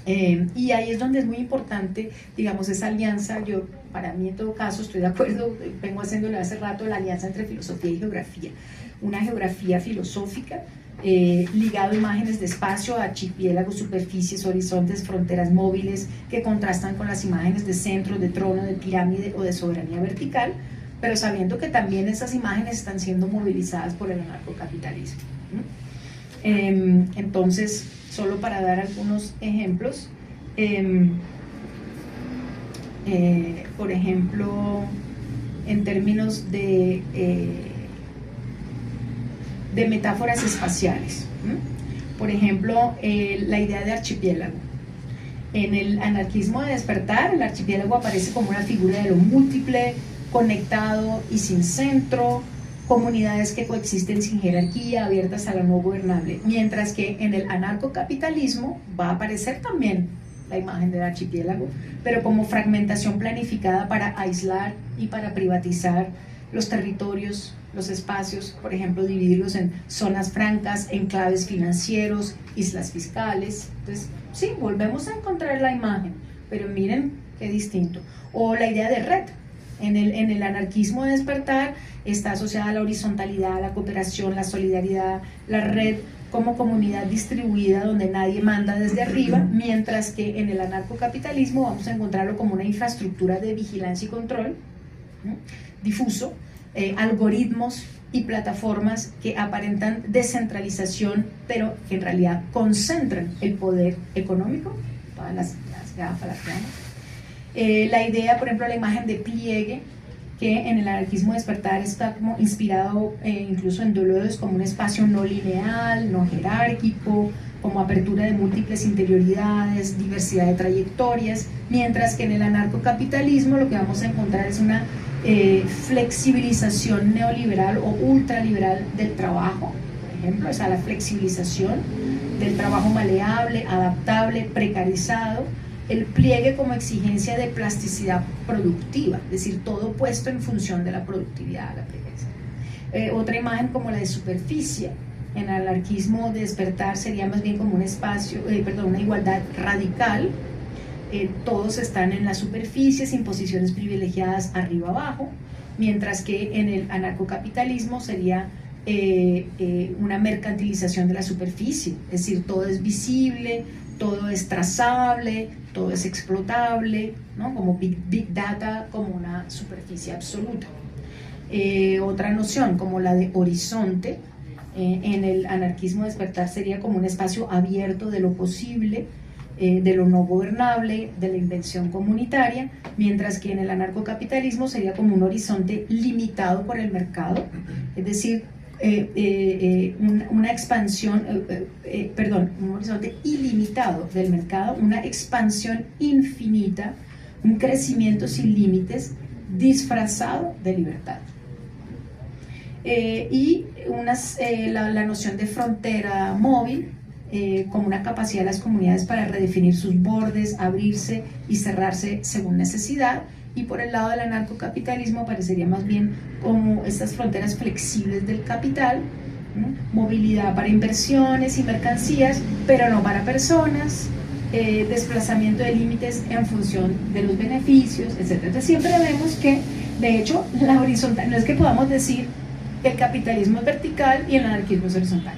Y ahí es donde es muy importante, digamos, esa alianza. Yo, para mí, en todo caso, estoy de acuerdo, vengo haciéndole hace rato, la alianza entre filosofía y geografía. Una geografía filosófica ligado a imágenes de espacio, archipiélagos, superficies, horizontes, fronteras móviles que contrastan con las imágenes de centro, de trono, de pirámide o de soberanía vertical, pero sabiendo que también esas imágenes están siendo movilizadas por el anarcocapitalismo. Entonces, solo para dar algunos ejemplos, por ejemplo, en términos de metáforas espaciales. Por ejemplo, la idea de archipiélago. En el anarquismo de despertar, el archipiélago aparece como una figura de lo múltiple, conectado y sin centro, comunidades que coexisten sin jerarquía, abiertas a lo no gobernable, mientras que en el anarcocapitalismo va a aparecer también la imagen del archipiélago, pero como fragmentación planificada para aislar y para privatizar los territorios, los espacios, por ejemplo, dividirlos en zonas francas, enclaves financieros, islas fiscales. Entonces, sí, volvemos a encontrar la imagen, pero miren qué distinto. O la idea de red. En el anarquismo de despertar está asociada a la horizontalidad, la cooperación, la solidaridad, la red como comunidad distribuida donde nadie manda desde arriba, mientras que en el anarcocapitalismo vamos a encontrarlo como una infraestructura de vigilancia y control, ¿no? Difuso, algoritmos y plataformas que aparentan descentralización, pero que en realidad concentran el poder económico, todas las gafas, las llamas. La idea, por ejemplo, la imagen de pliegue, que en el anarquismo despertar está como inspirado incluso en Deleuze como un espacio no lineal, no jerárquico, como apertura de múltiples interioridades, diversidad de trayectorias, mientras que en el anarcocapitalismo lo que vamos a encontrar es una flexibilización neoliberal o ultraliberal del trabajo, por ejemplo, o sea, la flexibilización del trabajo maleable, adaptable, precarizado, el pliegue como exigencia de plasticidad productiva, es decir, todo puesto en función de la productividad, la precariedad. Otra imagen como la de superficie, en el anarquismo de despertar sería más bien como un espacio, una igualdad radical. Todos están en la superficie sin posiciones privilegiadas arriba abajo, mientras que en el anarcocapitalismo sería una mercantilización de la superficie, es decir, todo es visible, todo es trazable, todo es explotable, ¿no? Como big data, como una superficie absoluta. Otra noción como la de horizonte, en el anarquismo despertar sería como un espacio abierto de lo posible, de lo no gobernable, de la invención comunitaria, mientras que en el anarcocapitalismo sería como un horizonte limitado por el mercado, es decir, una expansión, un horizonte ilimitado del mercado, una expansión infinita, un crecimiento sin límites disfrazado de libertad. Y la noción de frontera móvil, como una capacidad de las comunidades para redefinir sus bordes, abrirse y cerrarse según necesidad. Y por el lado del anarcocapitalismo aparecería más bien como estas fronteras flexibles del capital, ¿no? Movilidad para inversiones y mercancías, pero no para personas, desplazamiento de límites en función de los beneficios, etc. Entonces siempre vemos que, de hecho, la horizontal, no es que podamos decir que el capitalismo es vertical y el anarquismo es horizontal.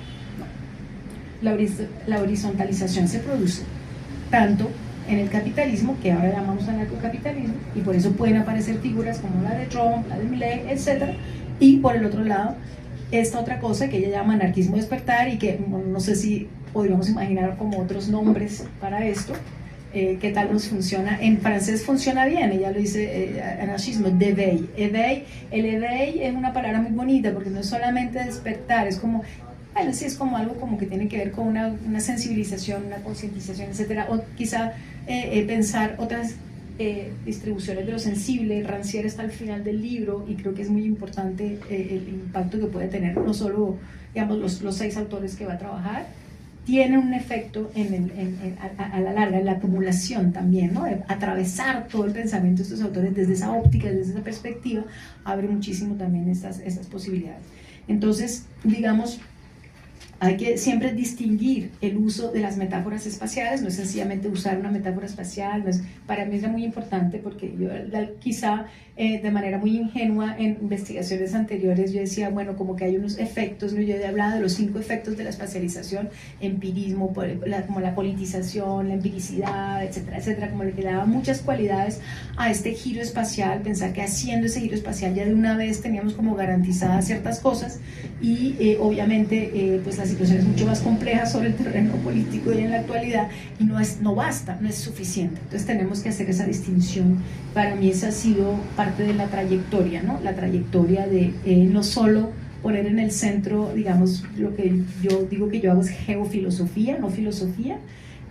No. La horizontalización se produce tanto en el capitalismo, que ahora llamamos anarcocapitalismo, y por eso pueden aparecer figuras como la de Trump, la de Milei, etc. Y por el otro lado, esta otra cosa que ella llama anarquismo despertar, y que no sé si podríamos imaginar como otros nombres para esto. ¿Qué tal nos funciona? En francés funciona bien, ella lo dice anarquismo d'éveil. El éveil es una palabra muy bonita porque no es solamente despertar, es como, bueno, sí, es como algo como que tiene que ver con una sensibilización, una concientización, etcétera, o quizá pensar otras distribuciones de lo sensible. Rancière está al final del libro y creo que es muy importante el impacto que puede tener, no solo, digamos, los 6 autores que va a trabajar, tiene un efecto a la larga, en la acumulación también, ¿no? Atravesar todo el pensamiento de estos autores desde esa óptica, desde esa perspectiva, abre muchísimo también estas posibilidades. Entonces, digamos, hay que siempre distinguir el uso de las metáforas espaciales, no es sencillamente usar una metáfora espacial, no es, para mí es muy importante porque yo quizá de manera muy ingenua en investigaciones anteriores yo decía, bueno, como que hay unos efectos, ¿no? Yo he hablado de los 5 efectos de la espacialización: empirismo, como la politización, la empiricidad, etcétera, etcétera, como le daba muchas cualidades a este giro espacial, pensar que haciendo ese giro espacial ya de una vez teníamos como garantizadas ciertas cosas y obviamente pues la situación es mucho más compleja sobre el terreno político y en la actualidad y no basta, no es suficiente. Entonces tenemos que hacer esa distinción. Para mí esa ha sido parte de la trayectoria, ¿no? La trayectoria de no solo poner en el centro, digamos, lo que yo digo que yo hago es geofilosofía, no filosofía,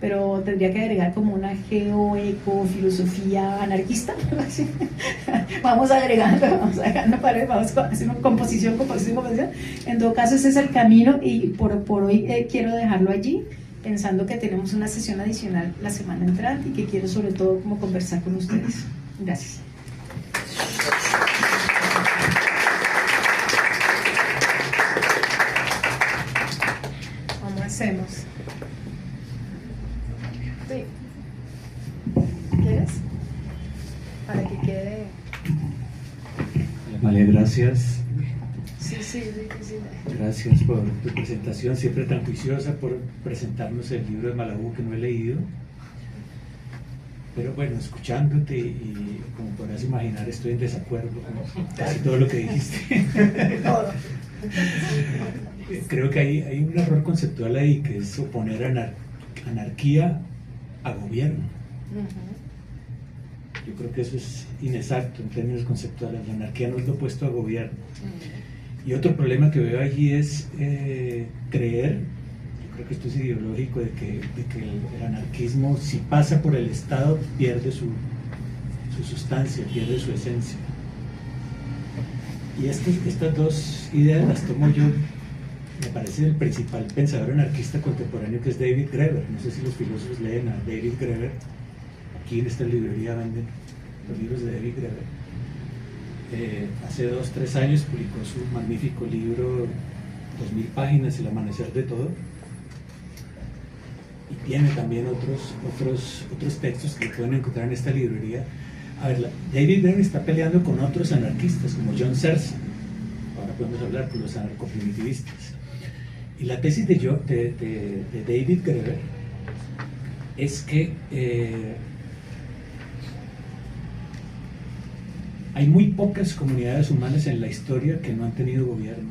pero tendría que agregar como una geoecofilosofía anarquista. Vamos agregando, vamos haciendo composición. En todo caso, ese es el camino y por hoy quiero dejarlo allí, pensando que tenemos una sesión adicional la semana entrante y que quiero sobre todo como conversar con ustedes. Gracias. ¿Cómo hacemos? Sí. ¿Quieres? Para que quede. Vale, gracias. Sí, sí. Gracias por tu presentación, siempre tan juiciosa, por presentarnos el libro de Malabú que no he leído. Pero bueno, escuchándote y como podrás imaginar, estoy en desacuerdo con casi todo lo que dijiste. Creo que hay un error conceptual ahí, que es oponer anarquía a gobierno. Yo creo que eso es inexacto en términos conceptuales. La anarquía no es lo opuesto a gobierno. Y otro problema que veo allí es creer, yo creo que esto es ideológico, de que el anarquismo, si pasa por el Estado, pierde su sustancia, pierde su esencia. Y estas dos ideas las tomo yo, me parece, el principal pensador anarquista contemporáneo, que es David Graeber. No sé si los filósofos leen a David Graeber. Aquí en esta librería venden los libros de David Graeber. Hace 2-3 años publicó su magnífico libro, 2000 páginas, El amanecer de todo, y tiene también otros textos que pueden encontrar en esta librería. A ver, David Graeber está peleando con otros anarquistas como John Searcy, ahora podemos hablar con los anarcoprimitivistas, y la tesis de David Graeber es que hay muy pocas comunidades humanas en la historia que no han tenido gobierno.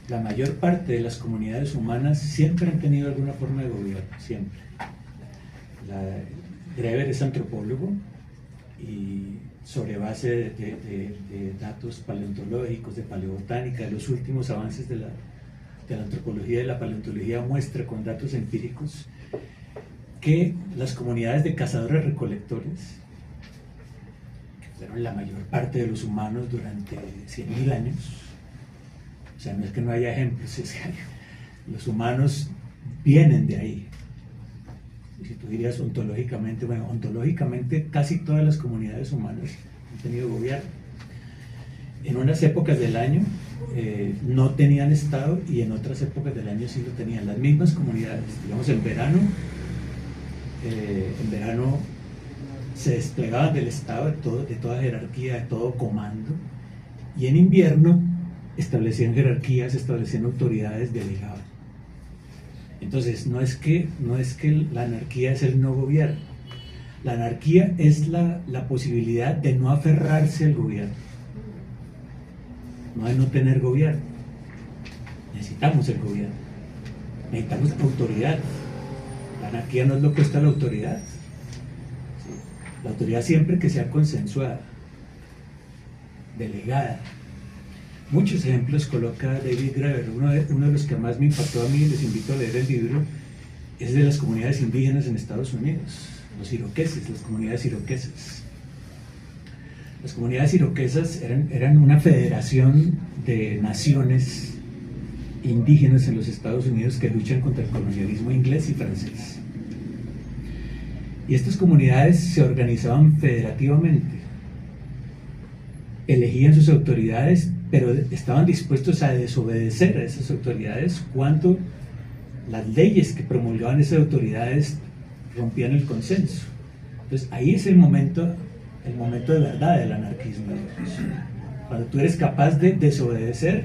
La mayor parte de las comunidades humanas siempre han tenido alguna forma de gobierno, siempre. Graeber es antropólogo y sobre base de datos paleontológicos, de paleobotánica, de los últimos avances de la antropología y de la paleontología, muestra con datos empíricos que las comunidades de cazadores-recolectores, fueron la mayor parte de los humanos durante 100.000 años, o sea, no es que no haya ejemplos, es que los humanos vienen de ahí. Y si tú dirías ontológicamente, bueno, ontológicamente casi todas las comunidades humanas han tenido gobierno. En unas épocas del año no tenían Estado y en otras épocas del año sí lo tenían. Las mismas comunidades, digamos en verano se desplegaban del Estado, de toda jerarquía, de todo comando, y en invierno establecían jerarquías, establecían autoridades, delegaban. Entonces, no es que la anarquía es el no gobierno. La anarquía es la posibilidad de no aferrarse al gobierno, no de no tener gobierno. Necesitamos el gobierno, necesitamos autoridad. La anarquía no es lo opuesto a la autoridad. ¿Sí? La autoridad siempre que sea consensuada, delegada. Muchos ejemplos coloca David Graeber. Uno de los que más me impactó a mí, les invito a leer el libro, es de las comunidades indígenas en Estados Unidos, los iroqueses, las comunidades iroquesas. Las comunidades iroquesas eran una federación de naciones indígenas en los Estados Unidos que luchan contra el colonialismo inglés y francés. Y estas comunidades se organizaban federativamente, elegían sus autoridades, pero estaban dispuestos a desobedecer a esas autoridades cuando las leyes que promulgaban esas autoridades rompían el consenso. Entonces ahí es el momento de verdad del anarquismo. Cuando tú eres capaz de desobedecer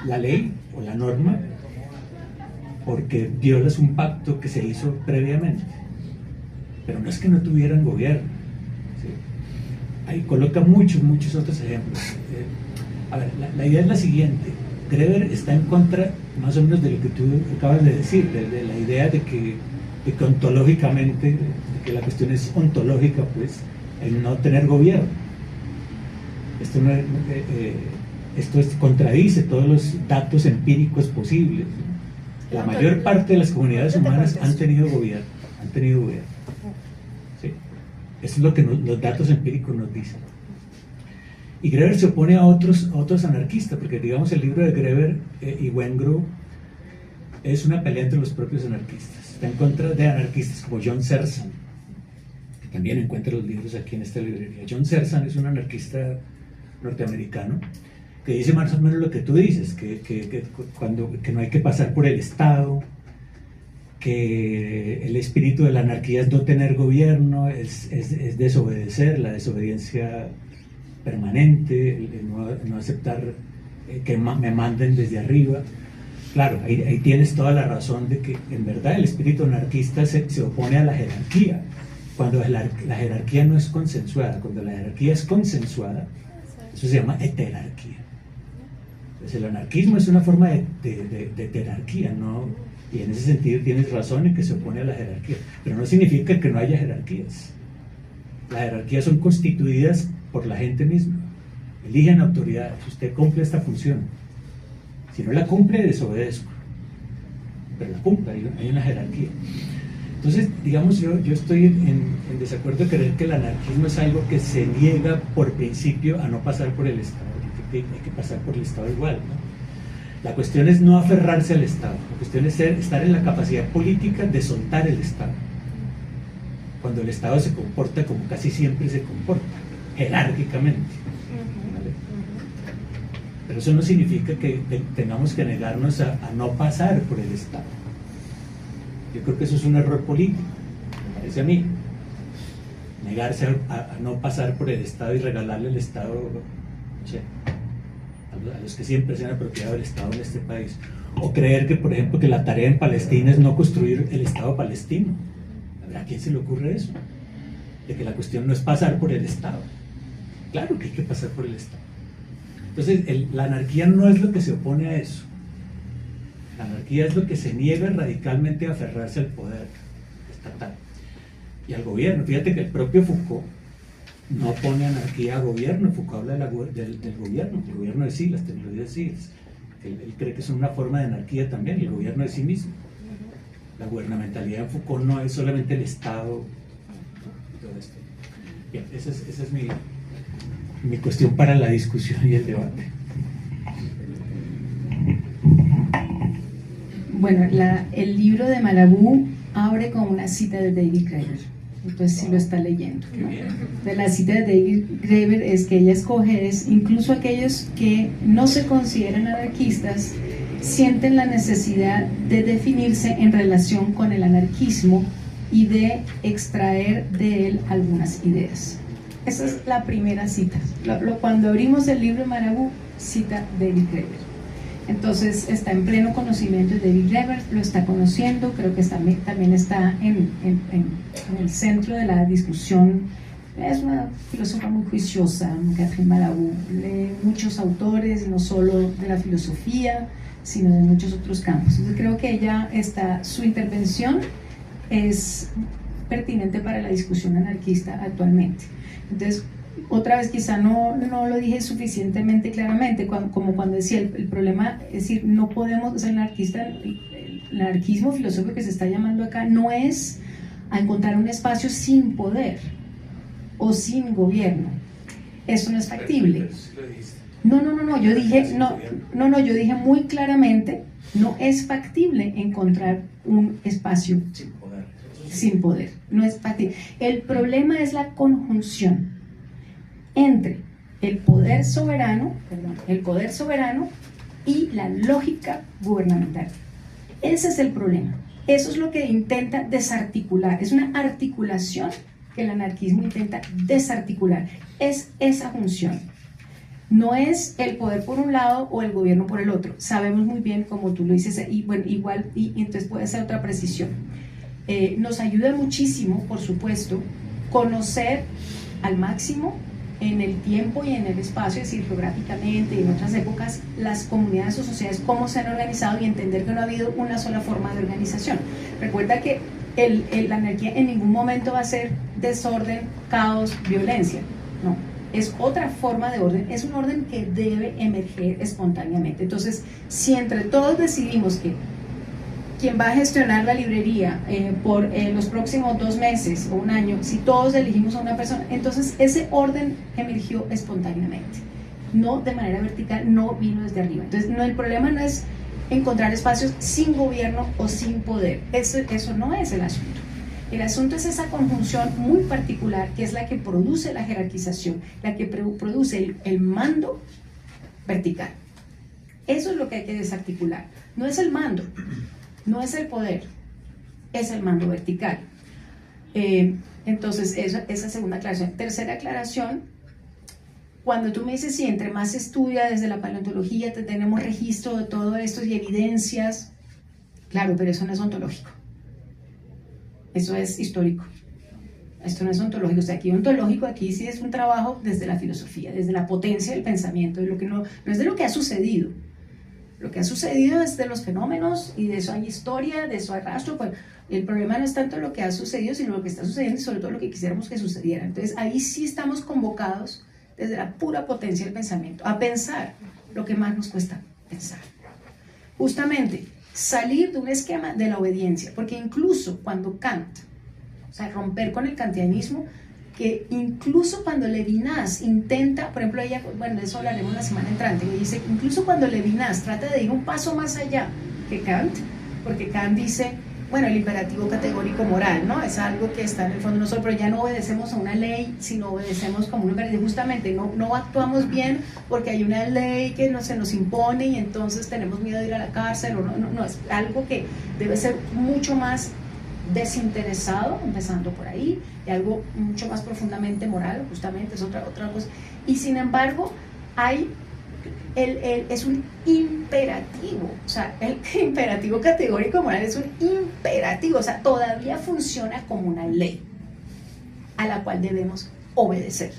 la ley o la norma porque violas un pacto que se hizo previamente. Pero no es que no tuvieran gobierno. ¿Sí? Ahí coloca muchos otros ejemplos. A ver, la idea es la siguiente. Graeber está en contra más o menos de lo que tú acabas de decir, de la idea de que ontológicamente, de que la cuestión es ontológica, pues, el no tener gobierno. Esto contradice todos los datos empíricos posibles. La mayor parte de las comunidades humanas han tenido gobierno. ¿Sí? Eso es lo que los datos empíricos nos dicen. Y Graeber se opone a otros anarquistas, porque digamos el libro de Graeber y Wengrow es una pelea entre los propios anarquistas. Está en contra de anarquistas como John Searson, que también encuentra los libros aquí en esta librería. John Searson es un anarquista norteamericano que dice más o menos lo que tú dices, que no hay que pasar por el Estado, que el espíritu de la anarquía es no tener gobierno, es desobedecer, la desobediencia permanente, no aceptar que me manden desde arriba. Claro, ahí tienes toda la razón de que en verdad el espíritu anarquista se opone a la jerarquía, cuando la jerarquía no es consensuada. Cuando la jerarquía es consensuada, eso se llama heterarquía. Entonces el anarquismo es una forma de heterarquía, ¿no? Y en ese sentido tienes razón en que se opone a la jerarquía, pero no significa que no haya jerarquías. Las jerarquías son constituidas por la gente misma, eligen autoridades. Usted cumple esta función, si no la cumple, desobedezco, pero la cumple, hay una jerarquía. Entonces, digamos, yo estoy en desacuerdo de creer que el anarquismo es algo que se niega por principio a no pasar por el Estado. Hay que pasar por el Estado igual, ¿no? La cuestión es no aferrarse al Estado, la cuestión es estar en la capacidad política de soltar el Estado, cuando el Estado se comporta como casi siempre se comporta, jerárquicamente. ¿Vale? Pero eso no significa que tengamos que negarnos a no pasar por el Estado. Yo creo que eso es un error político, me parece a mí. Negarse a no pasar por el Estado y regalarle el Estado, no sé, a los que siempre se han apropiado del Estado en este país. O creer que, por ejemplo, que la tarea en Palestina es no construir el Estado palestino. ¿A quién se le ocurre eso? De que la cuestión no es pasar por el Estado. Claro que hay que pasar por el Estado. Entonces, la anarquía no es lo que se opone a eso. La anarquía es lo que se niega radicalmente a aferrarse al poder estatal y al gobierno. Fíjate que el propio Foucault no pone anarquía a gobierno. Foucault habla del gobierno, el gobierno de sí, las tecnologías de sí. Él cree que es una forma de anarquía también, el gobierno de sí mismo. La gubernamentalidad en Foucault no es solamente el Estado y todo esto. Bien, esa es mi cuestión para la discusión y el debate. Bueno, el libro de Malabú abre con una cita de David Graeber. Entonces sí lo está leyendo, ¿no? De la cita de David Graeber es que ella escoge incluso aquellos que no se consideran anarquistas sienten la necesidad de definirse en relación con el anarquismo y de extraer de él algunas ideas. Esa es la primera cita. Cuando abrimos el libro de Malabú, cita David Graeber. Entonces está en pleno conocimiento de David Graeber, lo está conociendo, creo que también está en el centro de la discusión. Es una filósofa muy juiciosa, Catherine Malabou, lee muchos autores, no solo de la filosofía, sino de muchos otros campos. Entonces creo que su intervención es pertinente para la discusión anarquista actualmente. Entonces, otra vez quizá no lo dije suficientemente claramente, como cuando decía el problema, es decir, no podemos, el anarquismo filosófico que se está llamando acá no es a encontrar un espacio sin poder o sin gobierno. Eso no es factible. No, yo dije muy claramente, no es factible encontrar un espacio sin poder. No es factible. El problema es la conjunción entre el poder soberano y la lógica gubernamental. Ese es el problema. Eso es lo que intenta desarticular. Es una articulación que el anarquismo intenta desarticular. Es esa función. No es el poder por un lado o el gobierno por el otro. Sabemos muy bien, como tú lo dices, y bueno, igual, y entonces puede ser otra precisión. Nos ayuda muchísimo, por supuesto, conocer al máximo en el tiempo y en el espacio, es decir, geográficamente y en otras épocas, las comunidades o sociedades, cómo se han organizado y entender que no ha habido una sola forma de organización. Recuerda que la anarquía en ningún momento va a ser desorden, caos, violencia. No, es otra forma de orden, es un orden que debe emerger espontáneamente. Entonces, si entre todos decidimos que quien va a gestionar la librería por los próximos 2 meses o un año, si todos elegimos a una persona, entonces ese orden emergió espontáneamente, no de manera vertical, no vino desde arriba. Entonces el problema no es encontrar espacios sin gobierno o sin poder, eso no es el asunto. El asunto es esa conjunción muy particular que es la que produce la jerarquización, la que produce el mando vertical. Eso es lo que hay que desarticular, no es el mando. No es el poder, es el mando vertical. Entonces, esa segunda aclaración. Tercera aclaración, cuando tú me dices, sí, entre más se estudia desde la paleontología, tenemos registro de todo esto y evidencias, claro, pero eso no es ontológico. Eso es histórico. Esto no es ontológico. O sea, aquí ontológico, aquí sí es un trabajo desde la filosofía, desde la potencia del pensamiento, de lo que no es de lo que ha sucedido. Lo que ha sucedido es de los fenómenos y de eso hay historia, de eso hay rastro. Pues, el problema no es tanto lo que ha sucedido, sino lo que está sucediendo y sobre todo lo que quisiéramos que sucediera. Entonces ahí sí estamos convocados desde la pura potencia del pensamiento a pensar lo que más nos cuesta pensar. Justamente salir de un esquema de la obediencia, porque incluso cuando Kant, o sea, romper con el kantianismo, que incluso cuando Levinas intenta, por ejemplo, de eso hablaremos la semana entrante, que dice, incluso cuando Levinas trata de ir un paso más allá que Kant, porque Kant dice, bueno, el imperativo categórico moral, ¿no? Es algo que está en el fondo de nosotros, pero ya no obedecemos a una ley, sino obedecemos como un imperativo, justamente, no actuamos bien porque hay una ley que se nos impone y entonces tenemos miedo de ir a la cárcel, no, es algo que debe ser mucho más desinteresado, empezando por ahí, y algo mucho más profundamente moral, justamente es otra cosa. Y sin embargo, es un imperativo, o sea, el imperativo categórico moral es un imperativo, o sea, todavía funciona como una ley a la cual debemos obedecer.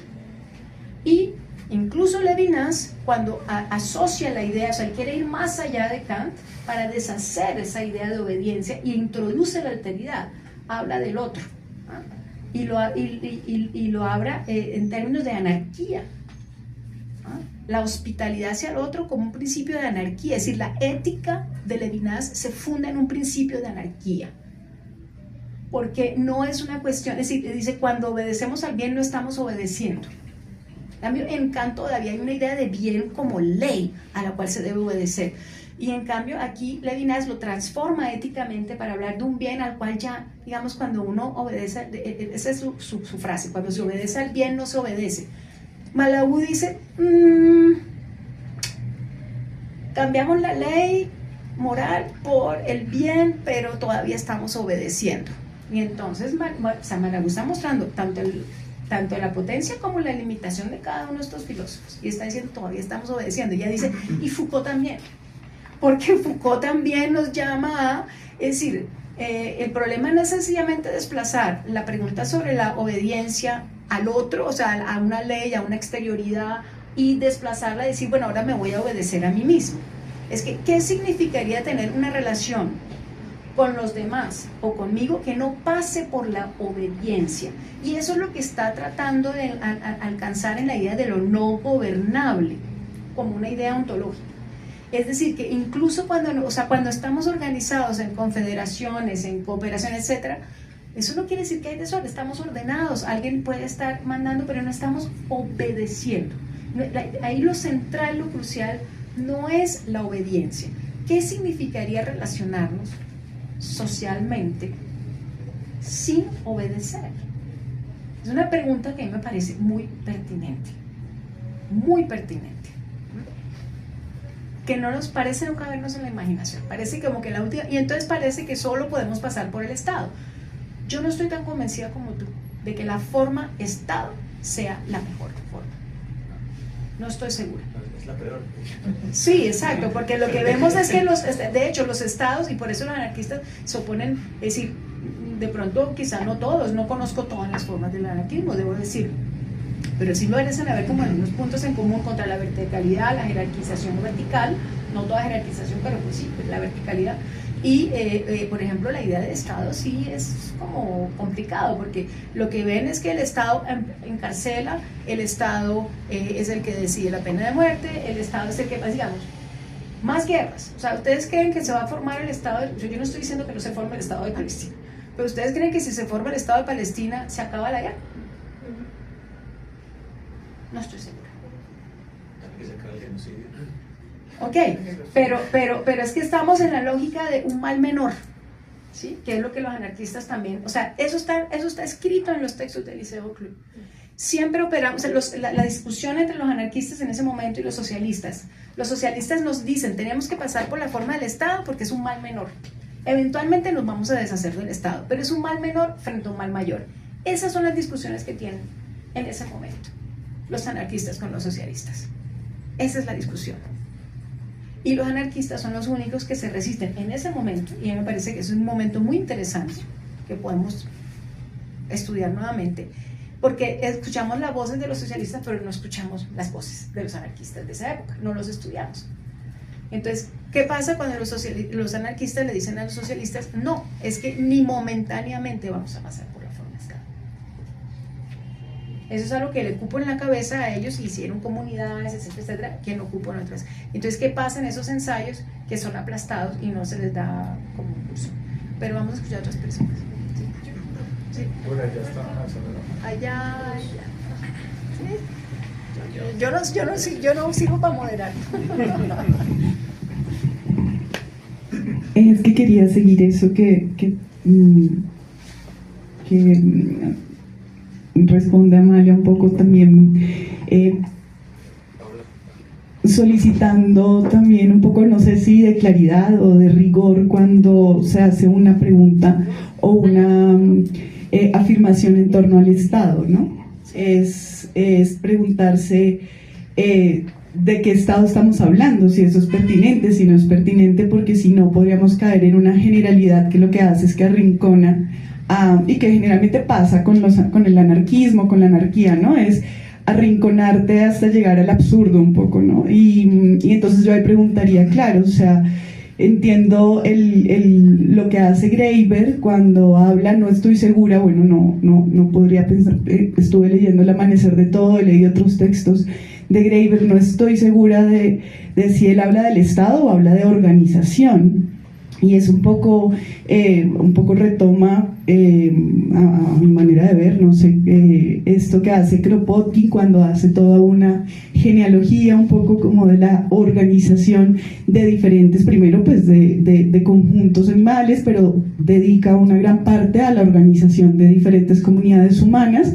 Y incluso Levinas, cuando asocia la idea, o sea, él quiere ir más allá de Kant para deshacer esa idea de obediencia y introduce la alteridad, habla del otro, ¿ah? y lo habla en términos de anarquía, ¿ah? La hospitalidad hacia el otro como un principio de anarquía, es decir, la ética de Levinas se funda en un principio de anarquía, porque no es una cuestión, es decir, dice, cuando obedecemos al bien no estamos obedeciendo. En cambio, en Kant todavía hay una idea de bien como ley a la cual se debe obedecer. Y en cambio aquí Levinas lo transforma éticamente para hablar de un bien al cual ya, digamos, cuando uno obedece, esa es su frase, cuando se obedece al bien no se obedece. Malabou dice, cambiamos la ley moral por el bien, pero todavía estamos obedeciendo. Y entonces Malabou está mostrando tanto la potencia como la limitación de cada uno de estos filósofos, y está diciendo todavía estamos obedeciendo. Y ella dice, y Foucault también. porque Foucault también nos llama a, es decir, el problema no es sencillamente desplazar la pregunta sobre la obediencia al otro, o sea, a una ley, a una exterioridad, y desplazarla y decir, bueno, ahora me voy a obedecer a mí mismo. Es que, ¿qué significaría tener una relación con los demás o conmigo que no pase por la obediencia? Y eso es lo que está tratando de alcanzar en la idea de lo no gobernable, como una idea ontológica. Es decir, que incluso cuando estamos organizados en confederaciones, en cooperación, etcétera, eso no quiere decir que hay desorden, estamos ordenados, alguien puede estar mandando, pero no estamos obedeciendo. Ahí lo central, lo crucial, no es la obediencia. ¿Qué significaría relacionarnos socialmente sin obedecer? Es una pregunta que a mí me parece muy pertinente, que no nos parece nunca vernos en la imaginación, parece como que la última, y entonces parece que solo podemos pasar por el Estado. Yo no estoy tan convencida como tú de que la forma Estado sea la mejor forma. No estoy segura. Es la peor. Sí, exacto, porque lo que vemos es que de hecho los estados, y por eso los anarquistas se oponen, es decir, de pronto quizá no todos, no conozco todas las formas del anarquismo, debo decir, pero sí me parecen haber como algunos puntos en común contra la verticalidad, la jerarquización vertical, no toda jerarquización, pero pues sí, la verticalidad. Y, por ejemplo, la idea del Estado sí es como complicado, porque lo que ven es que el Estado encarcela, el Estado es el que decide la pena de muerte, el Estado es el que, digamos, más guerras. O sea, ¿ustedes creen que se va a formar el Estado? Yo no estoy diciendo que no se forme el Estado de Palestina, pero ¿ustedes creen que si se forma el Estado de Palestina se acaba la guerra? No estoy segura. Que se acaba el genocidio. Ok, pero es que estamos en la lógica de un mal menor, ¿sí? Que es lo que los anarquistas también, o sea, eso está escrito en los textos del Liceo Club. Siempre operamos, la discusión entre los anarquistas en ese momento y los socialistas nos dicen, tenemos que pasar por la forma del Estado porque es un mal menor. Eventualmente nos vamos a deshacer del Estado, pero es un mal menor frente a un mal mayor. Esas son las discusiones que tienen en ese momento los anarquistas con los socialistas. Esa es la discusión. Y los anarquistas son los únicos que se resisten en ese momento, y a mí me parece que es un momento muy interesante que podemos estudiar nuevamente, porque escuchamos las voces de los socialistas, pero no escuchamos las voces de los anarquistas de esa época, no los estudiamos. Entonces, ¿qué pasa cuando los anarquistas le dicen a los socialistas, no, es que ni momentáneamente vamos a pasar por la forma de Estado? Eso es algo que le cupo en la cabeza a ellos, hicieron comunidades, etcétera, etcétera, que no cupo en otras. Entonces, ¿qué pasa en esos ensayos? Que son aplastados y no se les da como un curso. Pero vamos a escuchar a otras personas. ¿Sí? Sí. Bueno, ya está. Allá. ¿Sí? Yo no sigo para moderar. Es que quería seguir eso que responde Amalia un poco también, solicitando también un poco, no sé si de claridad o de rigor cuando se hace una pregunta o una afirmación en torno al Estado, ¿no? Es preguntarse de qué Estado estamos hablando, si eso es pertinente, si no es pertinente, porque si no podríamos caer en una generalidad que lo que hace es que arrincona, y que generalmente pasa con el anarquismo, con la anarquía, ¿no? Es arrinconarte hasta llegar al absurdo un poco, ¿no? Y entonces yo ahí preguntaría, claro, o sea, entiendo lo que hace Graeber cuando habla, no estoy segura, bueno, no podría pensar, estuve leyendo El amanecer de todo, he leído otros textos de Graeber, no estoy segura de si él habla del Estado o habla de organización. Y es un poco retoma, a mi manera de ver, no sé, esto que hace Kropotkin cuando hace toda una genealogía un poco como de la organización de diferentes, primero pues de conjuntos animales, pero dedica una gran parte a la organización de diferentes comunidades humanas,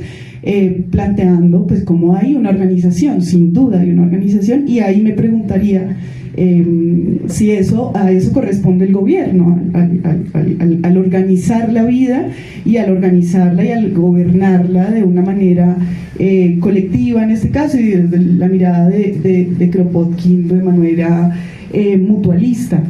planteando pues cómo hay una organización, sin duda hay una organización, y ahí me preguntaría Si a eso corresponde el gobierno, al organizar la vida y al organizarla y al gobernarla de una manera colectiva en este caso, y desde la mirada de Kropotkin de manera mutualista,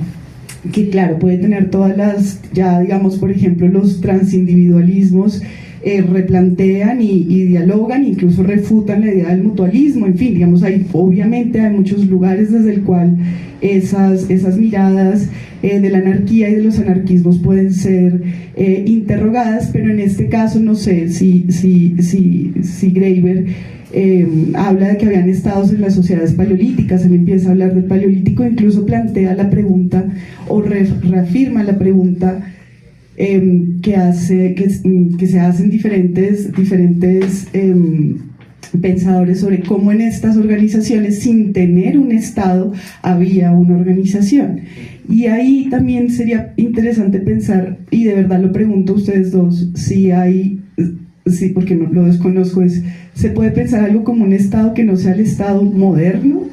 que claro, puede tener todas las, ya digamos, por ejemplo, los transindividualismos replantean y dialogan, incluso refutan la idea del mutualismo, en fin, digamos, obviamente hay muchos lugares desde el cual esas miradas de la anarquía y de los anarquismos pueden ser interrogadas, pero en este caso no sé si Graeber habla de que habían estados en las sociedades paleolíticas, él empieza a hablar del paleolítico, incluso plantea la pregunta o reafirma la pregunta que se hacen diferentes pensadores sobre cómo en estas organizaciones, sin tener un Estado, había una organización. Y ahí también sería interesante pensar, y de verdad lo pregunto a ustedes dos, sí, porque no lo desconozco, ¿se puede pensar algo como un Estado que no sea el Estado moderno?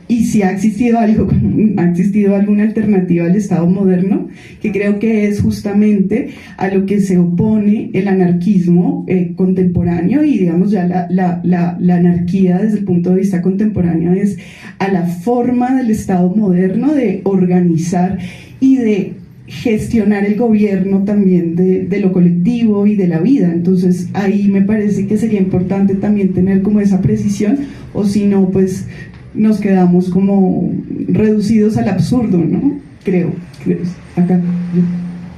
Y si ha existido alguna alternativa al Estado moderno, que creo que es justamente a lo que se opone el anarquismo contemporáneo, y digamos ya la anarquía desde el punto de vista contemporáneo es a la forma del Estado moderno de organizar y de gestionar el gobierno también de lo colectivo y de la vida. Entonces ahí me parece que sería importante también tener como esa precisión, o si no, pues nos quedamos como reducidos al absurdo, ¿no? Creo. Acá.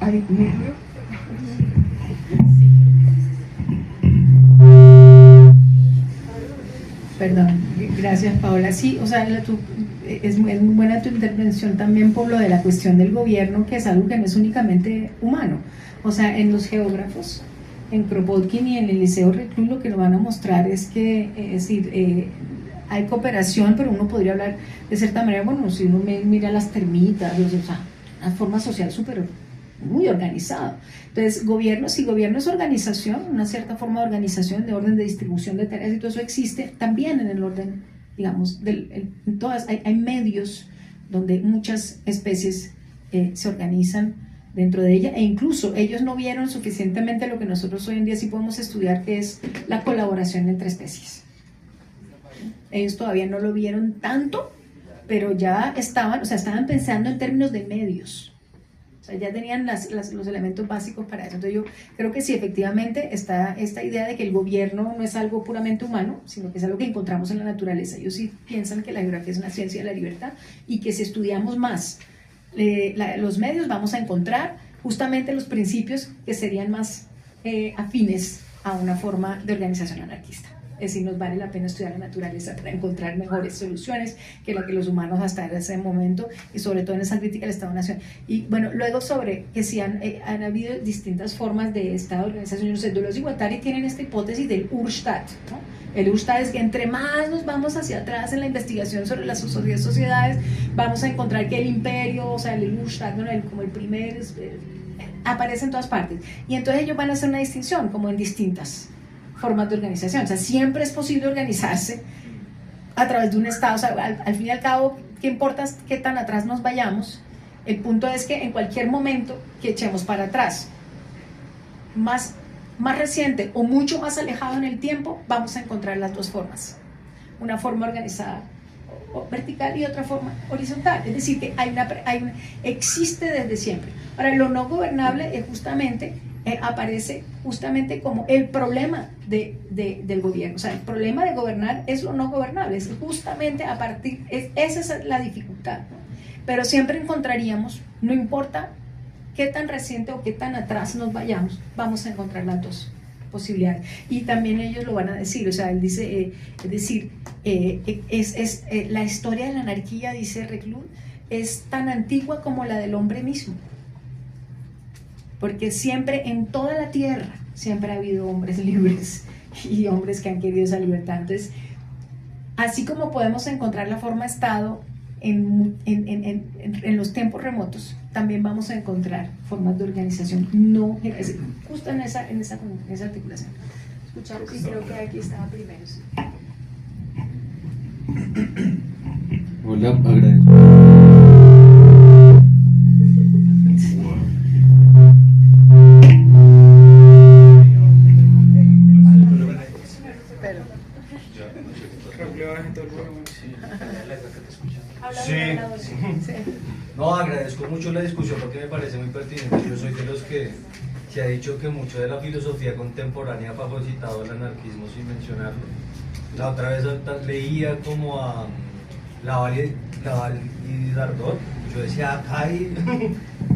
Ay, Perdón, gracias Paola. Sí, o sea, es muy buena tu intervención también por lo de la cuestión del gobierno, que es algo que no es únicamente humano. O sea, en los geógrafos, en Kropotkin y en el Liceo Reclus, lo que nos van a mostrar es que, hay cooperación, pero uno podría hablar de cierta manera, bueno, si uno mira las termitas, o sea, una forma social súper muy organizada. Entonces, si gobierno es organización, una cierta forma de organización, de orden de distribución de tareas, y todo eso existe también en el orden, digamos, en todas, hay medios donde muchas especies se organizan dentro de ella, e incluso ellos no vieron suficientemente lo que nosotros hoy en día sí podemos estudiar, que es la colaboración entre especies. Ellos todavía no lo vieron tanto, pero ya estaban pensando en términos de medios. O sea, ya tenían los elementos básicos para eso. Entonces yo creo que sí, efectivamente está esta idea de que el gobierno no es algo puramente humano, sino que es algo que encontramos en la naturaleza. Ellos sí piensan que la geografía es una ciencia de la libertad, y que si estudiamos más los medios vamos a encontrar justamente los principios que serían más afines a una forma de organización anarquista. Es decir, nos vale la pena estudiar la naturaleza para encontrar mejores soluciones que la que los humanos hasta ese momento, y sobre todo en esa crítica al Estado-Nación. Y bueno, luego sobre que si han habido distintas formas de Estado-organización, no sé, Deleuze y Guattari tienen esta hipótesis del Urstaat, ¿no? El Urstaat es que entre más nos vamos hacia atrás en la investigación sobre las sociedades, vamos a encontrar que el imperio, o sea, el Urstaat, ¿no? Como el primer, aparece en todas partes. Y entonces ellos van a hacer una distinción, como en distintas formas de organización. O sea, siempre es posible organizarse a través de un Estado. O sea, al fin y al cabo, ¿qué importa qué tan atrás nos vayamos? El punto es que en cualquier momento que echemos para atrás, más reciente o mucho más alejado en el tiempo, vamos a encontrar las dos formas. Una forma organizada vertical y otra forma horizontal. Es decir, que existe desde siempre. Ahora, lo no gobernable es justamente aparece justamente como el problema del gobierno. O sea, el problema de gobernar es lo no gobernable, es justamente esa es la dificultad, ¿no? Pero siempre encontraríamos, no importa qué tan reciente o qué tan atrás nos vayamos, vamos a encontrar las dos posibilidades. Y también ellos lo van a decir, o sea, él dice, la historia de la anarquía, dice Reclus, es tan antigua como la del hombre mismo. Porque siempre, en toda la tierra, siempre ha habido hombres libres y hombres que han querido esa libertad. Entonces, así como podemos encontrar la forma de Estado en los tiempos remotos, también vamos a encontrar formas de organización justo en esa articulación. Escuchar, sí, creo que aquí estaba primero. Sí. Hola, agradezco. Pero, Sí. No, agradezco mucho la discusión porque me parece muy pertinente. Yo soy de los que se ha dicho que mucho de la filosofía contemporánea ha fagocitado el anarquismo sin mencionarlo. La otra vez leía como a Laval y Dardot. Yo decía, acá hay,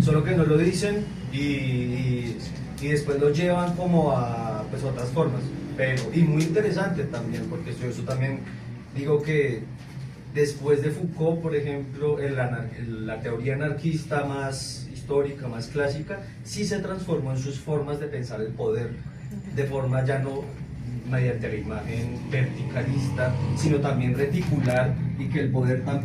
solo que no lo dicen y después lo llevan como a pues, otras formas. Pero, y muy interesante también, porque yo eso también digo que después de Foucault, por ejemplo, la teoría anarquista más histórica, más clásica, sí se transformó en sus formas de pensar el poder, de forma ya no mediante la imagen verticalista, sino también reticular, y que el poder también